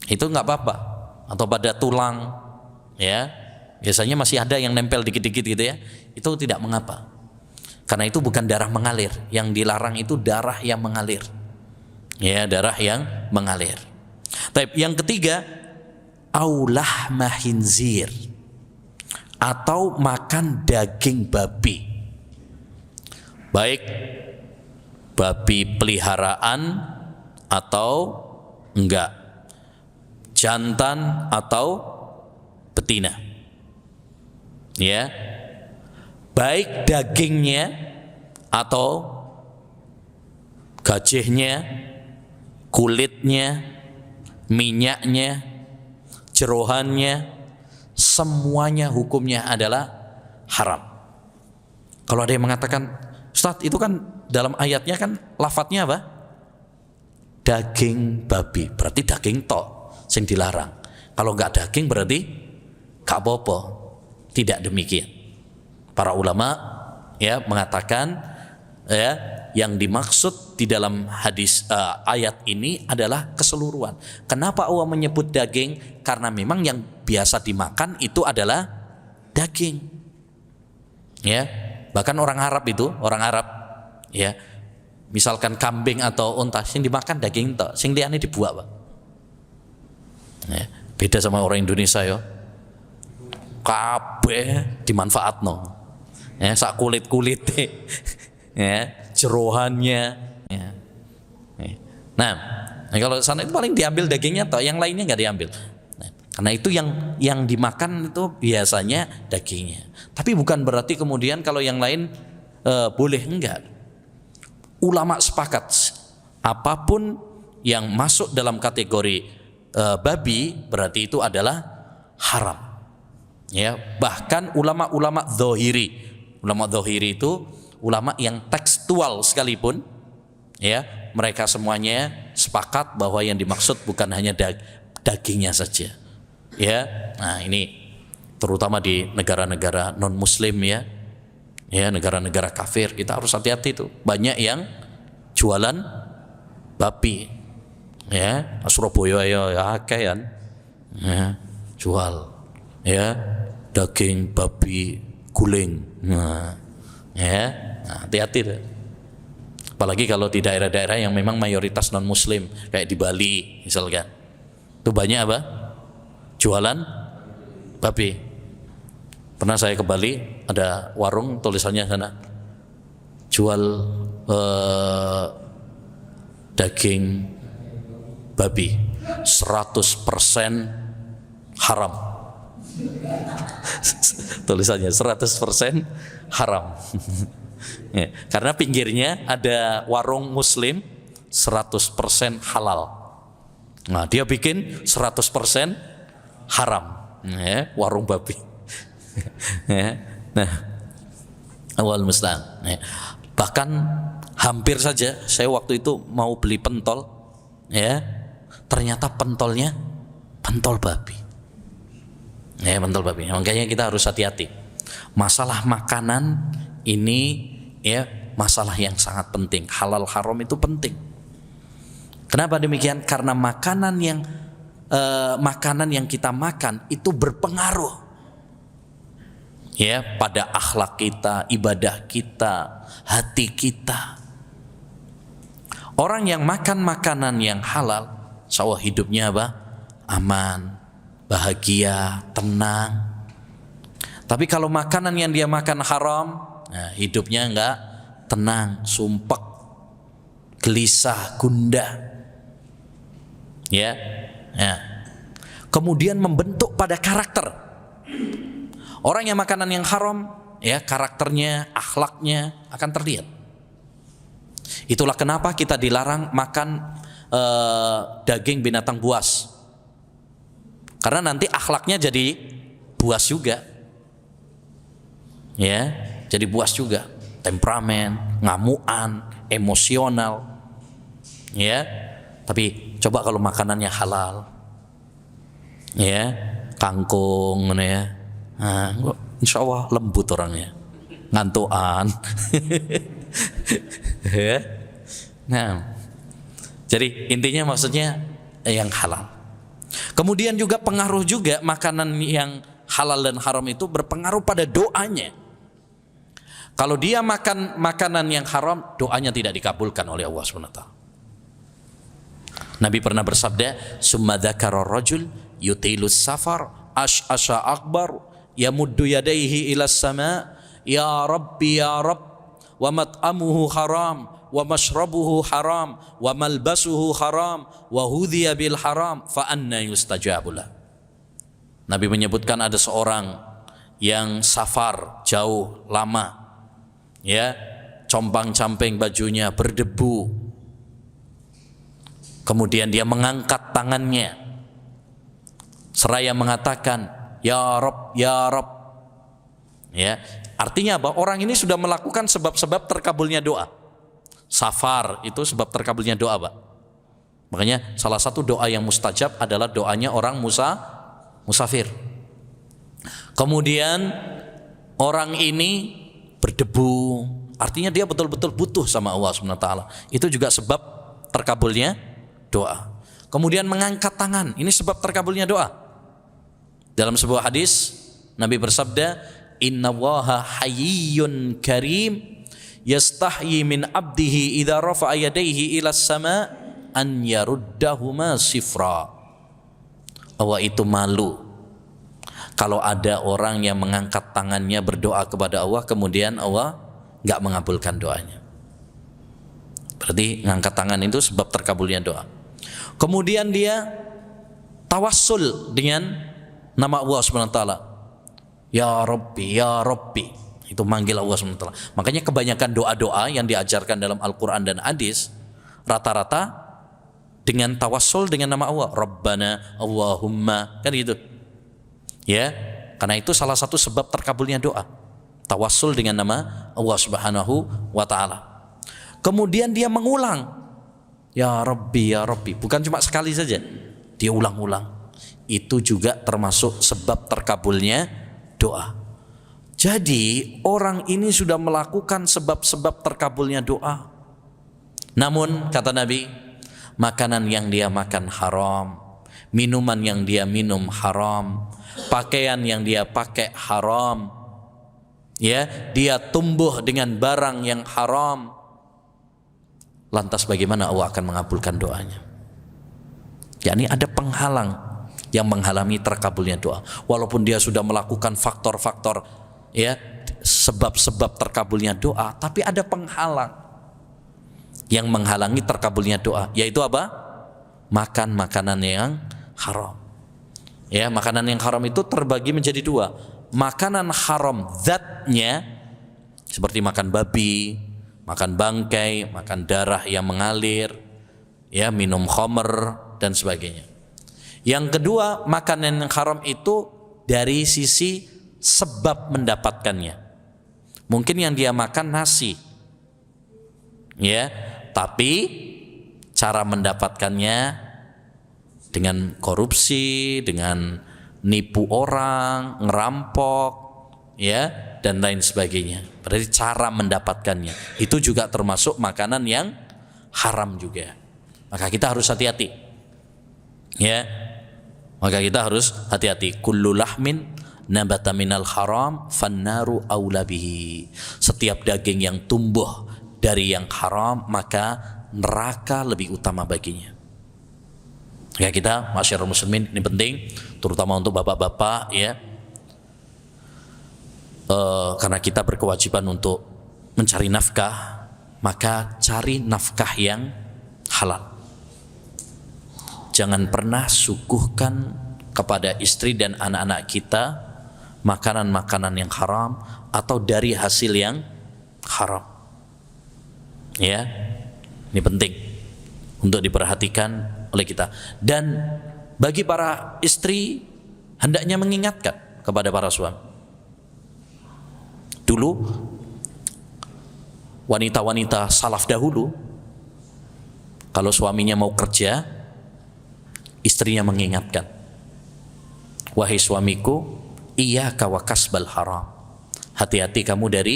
Itu nggak apa-apa. Atau pada tulang ya. Biasanya masih ada yang nempel dikit-dikit gitu ya. Itu tidak mengapa. Karena itu bukan darah mengalir. Yang dilarang itu darah yang mengalir. Ya, darah yang mengalir. Tapi yang ketiga, aulah mahinzir, atau makan daging babi. Baik babi peliharaan atau enggak, jantan atau betina. Ya, baik dagingnya atau gajihnya, kulitnya, minyaknya, jerohannya, semuanya hukumnya adalah haram. Kalau ada yang mengatakan, Ustaz itu kan dalam ayatnya kan lafadznya apa? Daging babi, berarti daging tok sing dilarang. Kalau enggak daging berarti gak apa-apa. Tidak demikian. Para ulama ya mengatakan ya yang dimaksud di dalam hadis ayat ini adalah keseluruhan. Kenapa Allah menyebut daging? Karena memang yang biasa dimakan itu adalah daging. Ya, bahkan orang Arab ya, misalkan kambing atau unta sing dimakan daging tok, sing liyane dibuak, Pak. Ya, beda sama orang Indonesia ya. kabeh dimanfaatno. Ya, sak kulit-kulite. Ya, jerohannya ya. Nah, kalau sana itu paling diambil dagingnya atau yang lainnya nggak diambil. Nah, karena itu yang dimakan itu biasanya dagingnya. Tapi bukan berarti kemudian kalau yang lain boleh, enggak. Ulama sepakat apapun yang masuk dalam kategori babi berarti itu adalah haram. Ya, bahkan ulama-ulama dzahiri itu ulama yang tekstual sekalipun, ya, mereka semuanya sepakat bahwa yang dimaksud bukan hanya dagingnya saja. Ya, nah ini terutama di negara-negara non muslim ya. Ya, negara-negara kafir kita harus hati-hati tuh. Banyak yang jualan babi. Ya, Surabaya ya kayak ya, jual ya daging babi guling. Nah, hati-hati tuh. Apalagi kalau di daerah-daerah yang memang mayoritas non muslim kayak di Bali misalkan, itu banyak apa? Jualan babi. Pernah saya ke Bali, ada warung tulisannya sana jual daging babi 100% haram. Tulisannya 100% haram. Ya, karena pinggirnya ada warung muslim 100% halal. Nah, dia bikin 100% haram. Ya, warung babi. Ya, nah, awal musta'an. Ya, bahkan hampir saja saya waktu itu mau beli pentol, ya, ternyata pentolnya pentol babi. Ya, pentol babi. Makanya kita harus hati-hati. Masalah makanan ini ya masalah yang sangat penting. Halal haram itu penting. Kenapa demikian? Karena makanan yang kita makan itu berpengaruh ya pada akhlak kita, ibadah kita, hati kita. Orang yang makan makanan yang halal, insya Allah hidupnya apa? Aman, bahagia, tenang. Tapi kalau makanan yang dia makan haram, nah, hidupnya enggak tenang, sumpek, gelisah, gundah. Ya. Kemudian membentuk pada karakter. Orang yang makanan yang haram, ya karakternya, akhlaknya akan terlihat. Itulah kenapa kita dilarang makan daging binatang buas. Karena nanti akhlaknya jadi buas juga. Ya, jadi buas juga, temperamen, ngamuan, emosional. Ya. Tapi coba kalau makanannya halal. Ya, kangkung ya. Nah, insya Allah lembut orangnya, ngantuan. Ya. Nah, jadi intinya maksudnya yang halal. Kemudian juga pengaruh juga makanan yang halal dan haram itu berpengaruh pada doanya. Kalau dia makan makanan yang haram, doanya tidak dikabulkan oleh Allah SWT. Nabi pernah bersabda, "Summa dzakara rajul yutilus safar as'a akbar yamuddu yadayhi ila sama ya rabbi ya rabb wa mat'amuhu haram wa mashrabuhu haram wa malbasuhu haram wa hudhiya bil haram fa anna yustajabulah." Nabi menyebutkan ada seorang yang safar jauh lama, ya, compang-camping bajunya berdebu. Kemudian dia mengangkat tangannya seraya mengatakan ya Rabb ya Rabb. Ya, artinya apa? Orang ini sudah melakukan sebab-sebab terkabulnya doa. Safar itu sebab terkabulnya doa, Pak. Makanya salah satu doa yang mustajab adalah doanya orang musafir. Kemudian orang ini berdebu, artinya dia betul-betul butuh sama Allah SWT. Itu juga sebab terkabulnya doa. Kemudian mengangkat tangan, ini sebab terkabulnya doa. Dalam sebuah hadis Nabi bersabda, "Innallaha hayyun karim yastahyi min abdihi idza rafa'a yadayhi ila sama an yaruddahuma sifra." Allah itu malu Kalau ada orang yang mengangkat tangannya berdoa kepada Allah, kemudian Allah nggak mengabulkan doanya, berarti ngangkat tangan itu sebab terkabulnya doa. Kemudian dia tawassul dengan nama Allah SWT. Ya Rabbi, Ya Rabbi, itu manggil Allah SWT. Makanya kebanyakan doa-doa yang diajarkan dalam Al-Quran dan hadis rata-rata dengan tawassul dengan nama Allah. Rabbana, Allahumma, kan gitu. Ya, karena itu salah satu sebab terkabulnya doa. Tawassul dengan nama Allah Subhanahu wa taala. Kemudian dia mengulang, Ya Rabbi, Ya Rabbi, bukan cuma sekali saja, dia ulang-ulang. Itu juga termasuk sebab terkabulnya doa. Jadi orang ini sudah melakukan sebab-sebab terkabulnya doa. Namun kata Nabi, makanan yang dia makan haram, minuman yang dia minum haram, pakaian yang dia pakai haram, ya, dia tumbuh dengan barang yang haram. Lantas bagaimana Allah akan mengabulkan doanya? yakni ada penghalang yang menghalangi terkabulnya doa. Walaupun dia sudah melakukan faktor-faktor, ya, sebab-sebab terkabulnya doa, tapi ada penghalang yang menghalangi terkabulnya doa, yaitu apa? Makan makanan yang haram. Ya, makanan yang haram itu terbagi menjadi dua. Makanan haram zatnya, seperti makan babi, makan bangkai, makan darah yang mengalir, ya, minum khamr dan sebagainya. Yang kedua, makanan yang haram itu dari sisi sebab mendapatkannya. Mungkin yang dia makan nasi, ya, tapi cara mendapatkannya dengan korupsi, dengan nipu orang, ngerampok, ya, dan lain sebagainya. Berarti cara mendapatkannya itu juga termasuk makanan yang haram juga. Maka kita harus hati-hati, ya. Maka kita harus hati-hati. Kullu lahmin nabata minal haram fannaru aula bihi. Setiap daging yang tumbuh dari yang haram, maka neraka lebih utama baginya. Ya, kita masyarakat muslimin, ini penting, terutama untuk bapak-bapak, ya, karena kita berkewajiban untuk mencari nafkah, maka cari nafkah yang halal. Jangan pernah suguhkan kepada istri dan anak-anak kita makanan-makanan yang haram atau dari hasil yang haram. Ya, ini penting untuk diperhatikan oleh kita. Dan bagi para istri, hendaknya mengingatkan kepada para suami. Dulu wanita-wanita salaf dahulu, kalau suaminya mau kerja, istrinya mengingatkan, wahai suamiku, iyyaka wa kasbal haram, hati-hati kamu dari,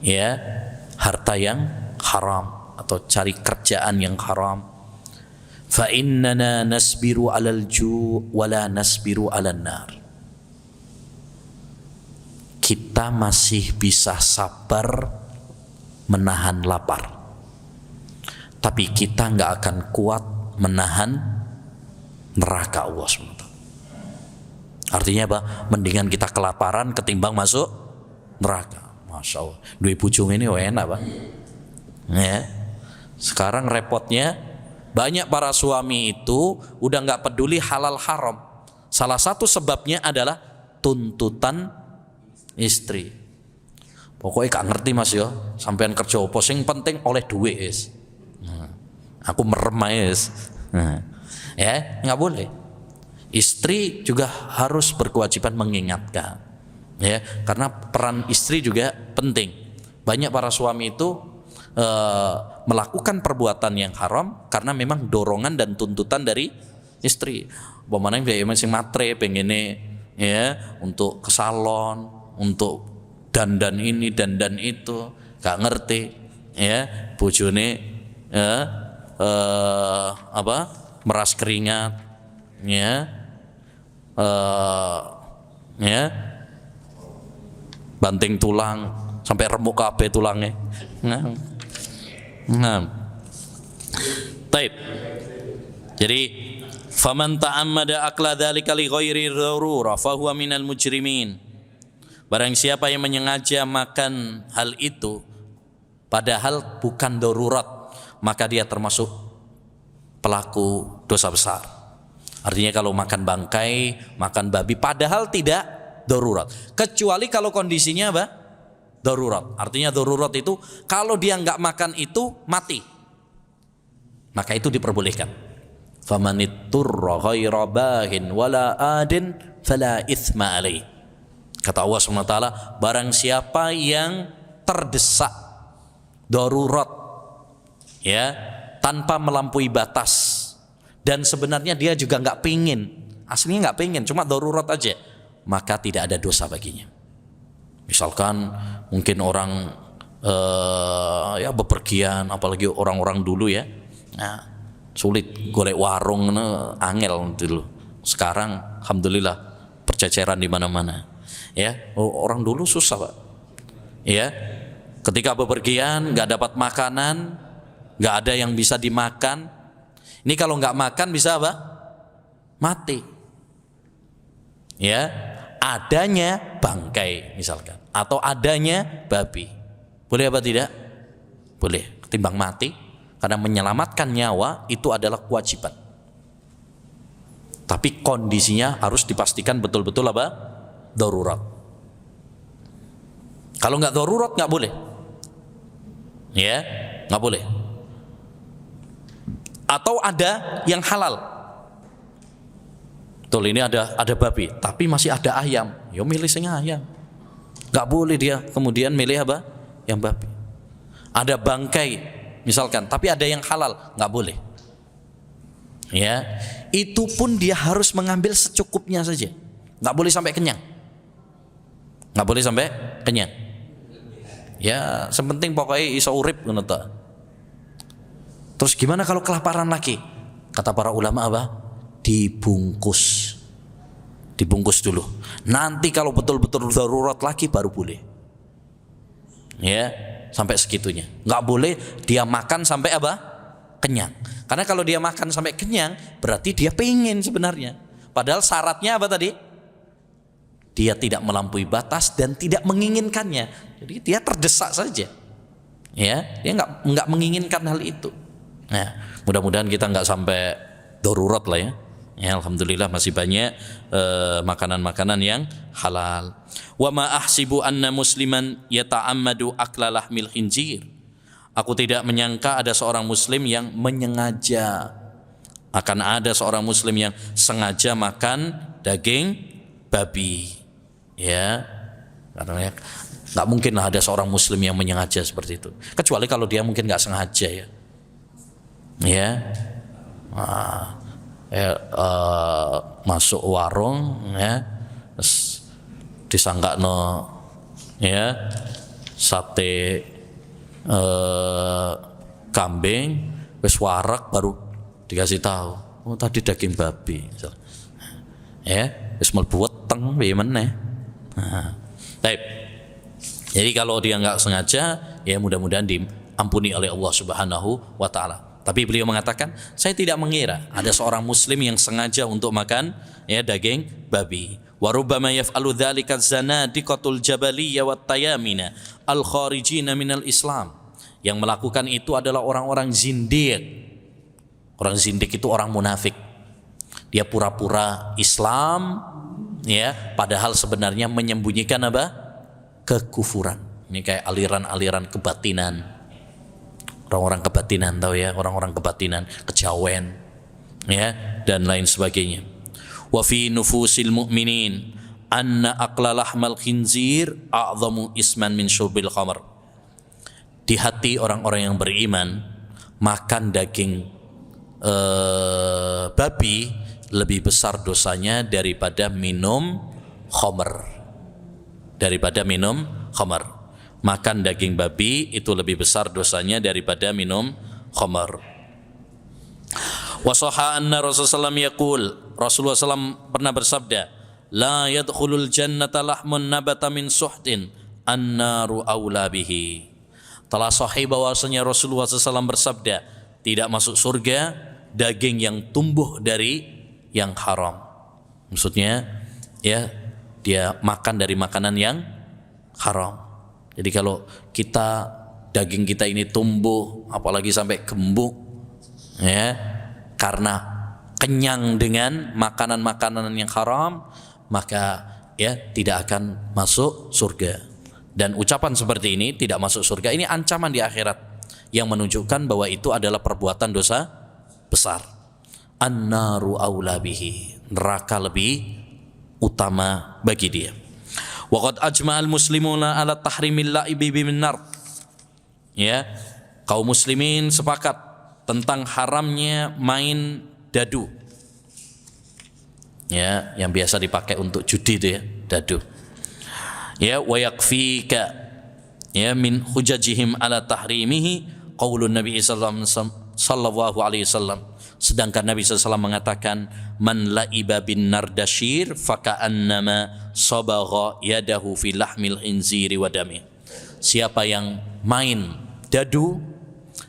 ya, harta yang haram atau cari kerjaan yang haram. Fa innana nasbiru 'alal ju' wa la nasbiru 'alan nar. Kita masih bisa sabar menahan lapar, tapi kita nggak akan kuat menahan neraka Allah SWT. Artinya apa? Mendingan kita kelaparan ketimbang masuk neraka. Masya Allah, duit pucung ini enak, Pak. Ya. Sekarang repotnya banyak para suami itu udah nggak peduli halal haram. Salah satu sebabnya adalah tuntutan istri. Pokoknya gak ngerti mas yo, sampean kerja opo sing penting oleh duit is. Aku merem is. Ya, nggak boleh. Istri juga harus berkewajiban mengingatkan, ya, karena peran istri juga penting. Banyak para suami itu melakukan perbuatan yang haram karena memang dorongan dan tuntutan dari istri. Bagaimana dia masih matre pengennya, ya, untuk ke salon, untuk dandan ini dandan itu, gak ngerti, ya, bojone, ya, meras keringat, ya, ya, banting tulang sampai remuk kabeh tulangnya. Taib. Jadi Faman ta'ammada akla dzalika li ghairi darurah fahuwa minal mujrimin. Barang siapa yang menyengaja makan hal itu padahal bukan darurat, maka dia termasuk pelaku dosa besar. Artinya kalau makan bangkai, makan babi padahal tidak darurat. Kecuali kalau kondisinya apa? Darurat. Artinya darurat itu kalau dia nggak makan itu mati, maka itu diperbolehkan. Famanitturra ghaira baghin wala adin fala itsma alaih. Kata Allah SWT, barang siapa yang terdesak darurat, ya, tanpa melampaui batas, dan sebenarnya dia juga nggak pingin, aslinya nggak pingin, cuma darurat aja, maka tidak ada dosa baginya. Misalkan mungkin orang ya bepergian, apalagi orang-orang dulu ya, nah, sulit golek warung, angel dulu. Sekarang alhamdulillah perceceran di mana-mana. Ya, orang dulu susah, Pak. Ya, ketika bepergian nggak dapat makanan, nggak ada yang bisa dimakan. Ini kalau nggak makan bisa apa? Mati. Ya, adanya bangkai misalkan, atau adanya babi, boleh apa tidak? Boleh, ketimbang mati. Karena menyelamatkan nyawa itu adalah kewajiban. Tapi kondisinya harus dipastikan betul-betul apa? Darurat. Kalau nggak darurat nggak boleh. Ya, nggak boleh. Atau ada yang halal. Betul, ini ada babi, tapi masih ada ayam. Ya milih sing ayam. Nggak boleh dia kemudian milih apa? Yang babi. Ada bangkai misalkan, tapi ada yang halal, nggak boleh. Ya, itu pun dia harus mengambil secukupnya saja, nggak boleh sampai kenyang, nggak boleh sampai kenyang. Ya, sepenting pokoknya iso urip ngono ta. Terus gimana kalau kelaparan lagi? Kata para ulama apa? Dibungkus, dibungkus dulu. Nanti kalau betul-betul darurat lagi baru boleh. Ya. Sampai segitunya, nggak boleh dia makan sampai apa? Kenyang. Karena kalau dia makan sampai kenyang berarti dia pengen sebenarnya. Padahal syaratnya apa tadi? Dia tidak melampaui batas dan tidak menginginkannya. Jadi dia terdesak saja. Ya, dia nggak menginginkan hal itu. Nah, mudah-mudahan kita nggak sampai darurat lah ya. Ya, alhamdulillah masih banyak makanan-makanan yang halal. Wa ma ahsibu anna musliman yata'ammadu akla lahmil khinzir. Aku tidak menyangka ada seorang muslim yang menyengaja, akan ada seorang muslim yang sengaja makan daging babi. Ya, karena nggak mungkin lah ada seorang muslim yang menyengaja seperti itu. Kecuali kalau dia mungkin nggak sengaja ya. Ya. Masuk warung ya, disangkakno ya sate kambing, wis warak baru dikasih tahu, oh tadi daging babi ya, wis mlebu weteng piye meneh. Baik. Jadi kalau dia nggak sengaja ya mudah-mudahan diampuni oleh Allah Subhanahu wa taala. Tapi beliau mengatakan, saya tidak mengira ada seorang muslim yang sengaja untuk makan ya daging babi. Wa rubbama yaf'alu dzalika zanadiqatul jabaliyya wat tayamina al kharijina minal Islam. Yang melakukan itu adalah orang-orang zindiq. Orang zindiq itu orang munafik. Dia pura-pura Islam ya, padahal sebenarnya menyembunyikan apa? Kekufuran. Ini kayak aliran-aliran kebatinan. Orang-orang kebatinan, tahu ya, orang-orang kebatinan, kejawen ya, dan lain sebagainya. Wa fi nufusil mu'minin anna aqla lahmal khinzir a'zamu isman min syurbil khamr. Di hati orang-orang yang beriman, makan daging babi lebih besar dosanya daripada minum khamr. Daripada minum khamr. Makan daging babi itu lebih besar dosanya daripada minum khamr. Wa sahha anna Rasulullah yaqul, Rasulullah SAW pernah bersabda, la yadkhulul jannata lahmun nabata min suhtin annaru aula bihi. Telah sahih bahwasanya Rasulullah SAW bersabda, tidak masuk surga daging yang tumbuh dari yang haram. Maksudnya ya dia makan dari makanan yang haram. Jadi kalau daging kita ini tumbuh apalagi sampai gemuk ya karena kenyang dengan makanan-makanan yang haram, maka ya tidak akan masuk surga. Dan ucapan seperti ini tidak masuk surga ini ancaman di akhirat yang menunjukkan bahwa itu adalah perbuatan dosa besar. An-naru aula bihi, neraka lebih utama bagi dia. Wa qad ajma'al muslimuna ala tahrimil la'ibi bin nar. Ya, kaum muslimin sepakat tentang haramnya main dadu. Ya, yang biasa dipakai untuk judi itu ya, dadu. Ya, wa yakfika ya min hujajihim ala tahrimihi qaulun Nabi sallallahu alaihi wasallam. Sedangkan Nabi SAW mengatakan man la'iba bin nardashir faka'annama sabagha yadahu fi lahmil khinziri wa dami. Siapa yang main dadu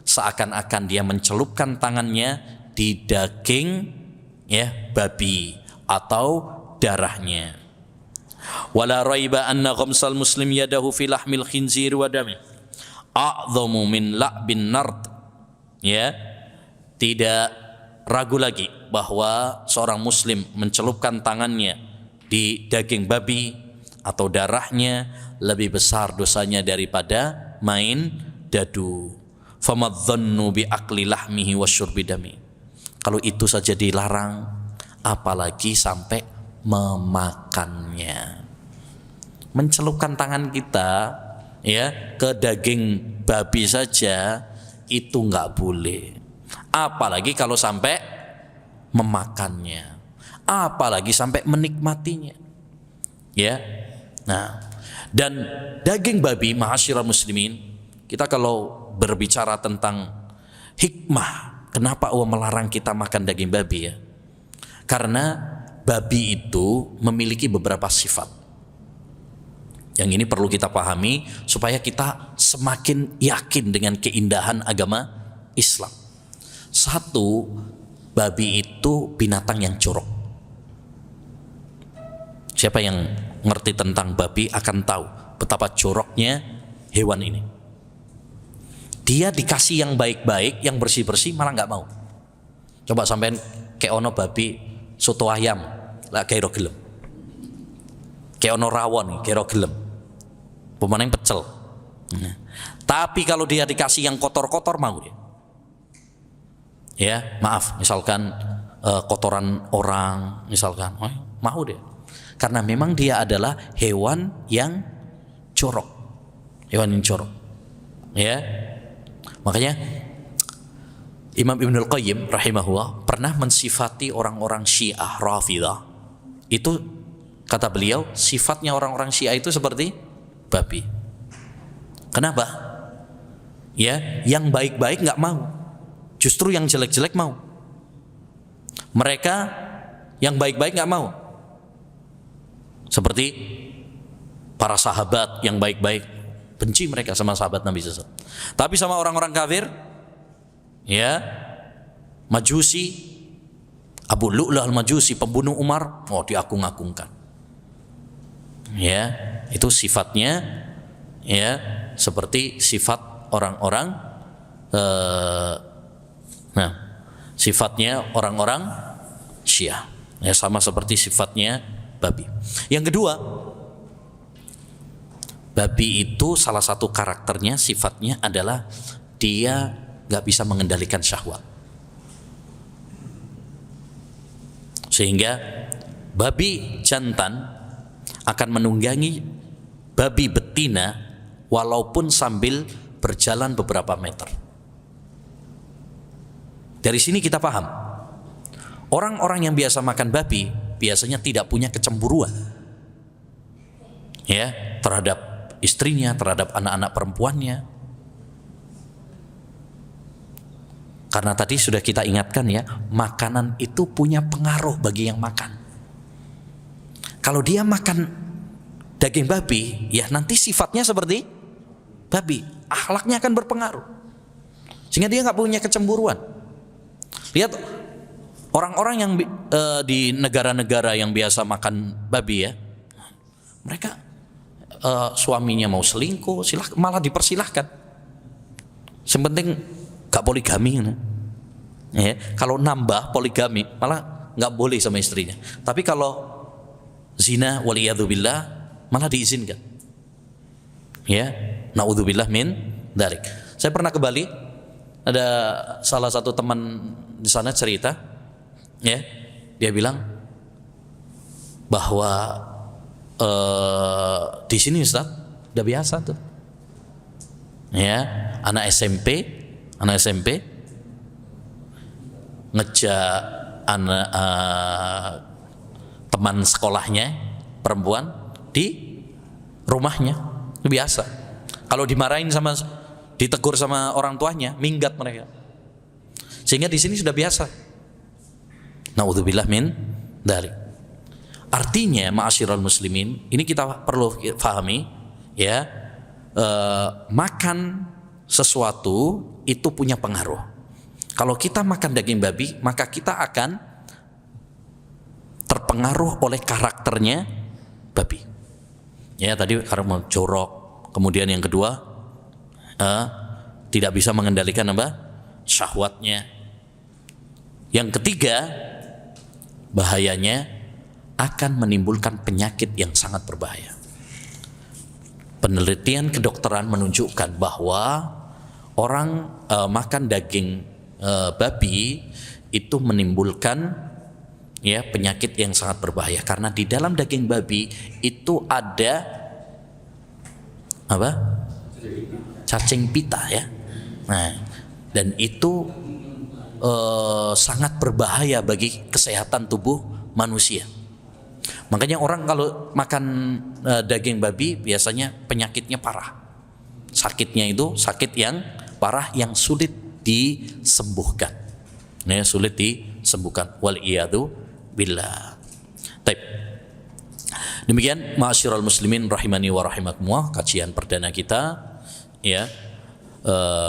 seakan-akan dia mencelupkan tangannya di daging ya babi atau darahnya. Wala raiba anna ghamsal muslim yadahu fi lahmil khinziri wa dami a'dhamu min la'bin nard. Ya, tidak ragu lagi bahwa seorang muslim mencelupkan tangannya di daging babi atau darahnya lebih besar dosanya daripada main dadu. Famadzannu bi akli lahmihi wasyurbi dami. Kalau itu saja dilarang, apalagi sampai memakannya. Mencelupkan tangan kita ya ke daging babi saja itu enggak boleh. Apalagi kalau sampai memakannya, apalagi sampai menikmatinya. Ya. Nah, dan daging babi, ma'asyiral muslimin, kita kalau berbicara tentang hikmah, kenapa Allah melarang kita makan daging babi ya? Karena babi itu memiliki beberapa sifat. Yang ini perlu kita pahami supaya kita semakin yakin dengan keindahan agama Islam. Satu, babi itu binatang yang jorok. Siapa yang ngerti tentang babi akan tahu betapa joroknya hewan ini. Dia dikasih yang baik-baik, yang bersih-bersih malah nggak mau. Coba sampein kayak ono babi soto ayam, lah kayak gelem. Kayak ono rawon, kayak gelem. Pemenang pecel. Tapi kalau dia dikasih yang kotor-kotor mau dia. Ya, maaf, misalkan kotoran orang, misalkan, mau deh. Karena memang dia adalah hewan yang jorok. Hewan yang jorok. Ya. Makanya Imam Ibnul Qayyim rahimahullah pernah mensifati orang-orang Syiah Rafidah. Itu kata beliau, sifatnya orang-orang Syiah itu seperti babi. Kenapa? Ya, yang baik-baik enggak mau. Justru yang jelek-jelek mau. Mereka yang baik-baik gak mau. Seperti para sahabat yang baik-baik, benci mereka sama sahabat Nabi SAW. Tapi sama orang-orang kafir, ya, Majusi, Abu Lu'lu'ah al-Majusi, pembunuh Umar, diagung-agungkan. Ya, itu sifatnya ya seperti sifat orang-orang sifatnya orang-orang Syiah. Ya, sama seperti sifatnya babi. Yang kedua, babi itu salah satu karakternya, sifatnya adalah dia gak bisa mengendalikan syahwat. Sehingga babi jantan akan menunggangi babi betina walaupun sambil berjalan beberapa meter. Dari sini kita paham, orang-orang yang biasa makan babi biasanya tidak punya kecemburuan ya terhadap istrinya, terhadap anak-anak perempuannya. Karena tadi sudah kita ingatkan ya, makanan itu punya pengaruh bagi yang makan. Kalau dia makan daging babi, ya nanti sifatnya seperti babi, akhlaknya akan berpengaruh, sehingga dia nggak punya kecemburuan. Lihat Orang-orang yang di negara-negara yang biasa makan babi ya, mereka suaminya mau selingkuh, malah dipersilahkan. Yang penting gak poligami. Ya, kalau nambah poligami malah gak boleh sama istrinya. Tapi kalau zina waliyadzubillah malah diizinkan. Ya, naudzubillah min dzalik. Saya pernah ke Bali, ada salah satu teman di sana cerita. Ya, dia bilang bahwa di sini Ustaz udah biasa tuh. Ya, anak SMP ngejak anak teman sekolahnya perempuan di rumahnya, itu biasa. Kalau dimarahin ditegur sama orang tuanya, minggat mereka. Sehingga di sini sudah biasa. Naudzubillah min dzalik. Artinya ma'asyiral muslimin, ini kita perlu pahami ya, makan sesuatu itu punya pengaruh. Kalau kita makan daging babi, maka kita akan terpengaruh oleh karakternya babi. Ya, tadi karena jorok, kemudian yang kedua tidak bisa mengendalikan syahwatnya. Yang ketiga, bahayanya akan menimbulkan penyakit yang sangat berbahaya. Penelitian kedokteran menunjukkan bahwa orang makan daging babi itu menimbulkan ya penyakit yang sangat berbahaya, karena di dalam daging babi itu ada apa? Cacing pita ya. Nah, dan itu sangat berbahaya bagi kesehatan tubuh manusia. Makanya orang kalau makan daging babi biasanya penyakitnya parah. Sakitnya itu sakit yang parah yang sulit disembuhkan. Ya, sulit disembuhkan. Wal iyadu billah. Baik. Demikian ma'asyiral muslimin rahimani wa rahimakumullah, kajian perdana kita ya.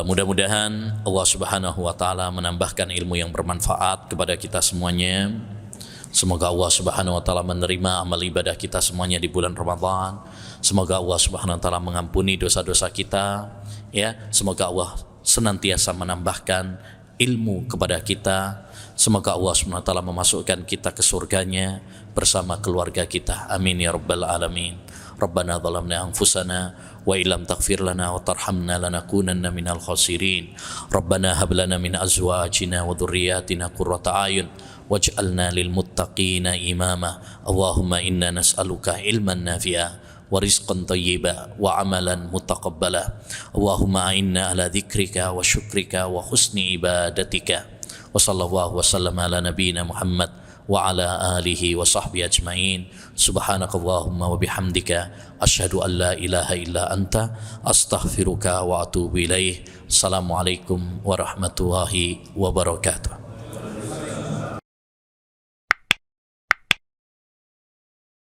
Mudah-mudahan Allah Subhanahu wa taala menambahkan ilmu yang bermanfaat kepada kita semuanya. Semoga Allah Subhanahu wa taala menerima amal ibadah kita semuanya di bulan Ramadan. Semoga Allah Subhanahu wa taala mengampuni dosa-dosa kita ya. Semoga Allah senantiasa menambahkan ilmu kepada kita. Semoga Allah Subhanahu wa taala memasukkan kita ke surganya bersama keluarga kita. Amin ya rabbal alamin. Rabbana zalamna anfusana wa illam taghfir lana wa tarhamna lanakunanna minal khasirin. Rabbana hab lana min azwajina wa dhurriyyatina qurrata a'yun waj'alna lil muttaqina imama. Allahumma inna nas'aluka ilman nafi'a wa rizqan thayyiba wa amalan mutaqabbala. Allahumma a'inna ala dzikrika wa syukrika wa husni ibadatika. Wa sallallahu wa sallama ala nabiyyina Muhammad wa ala alihi wa sahbihi ajma'in. Subhanakallahumma wa bihamdika asyhadu an la ilaha illa anta astaghfiruka wa atubu ilaih. Assalamualaikum warahmatullahi wabarakatuh.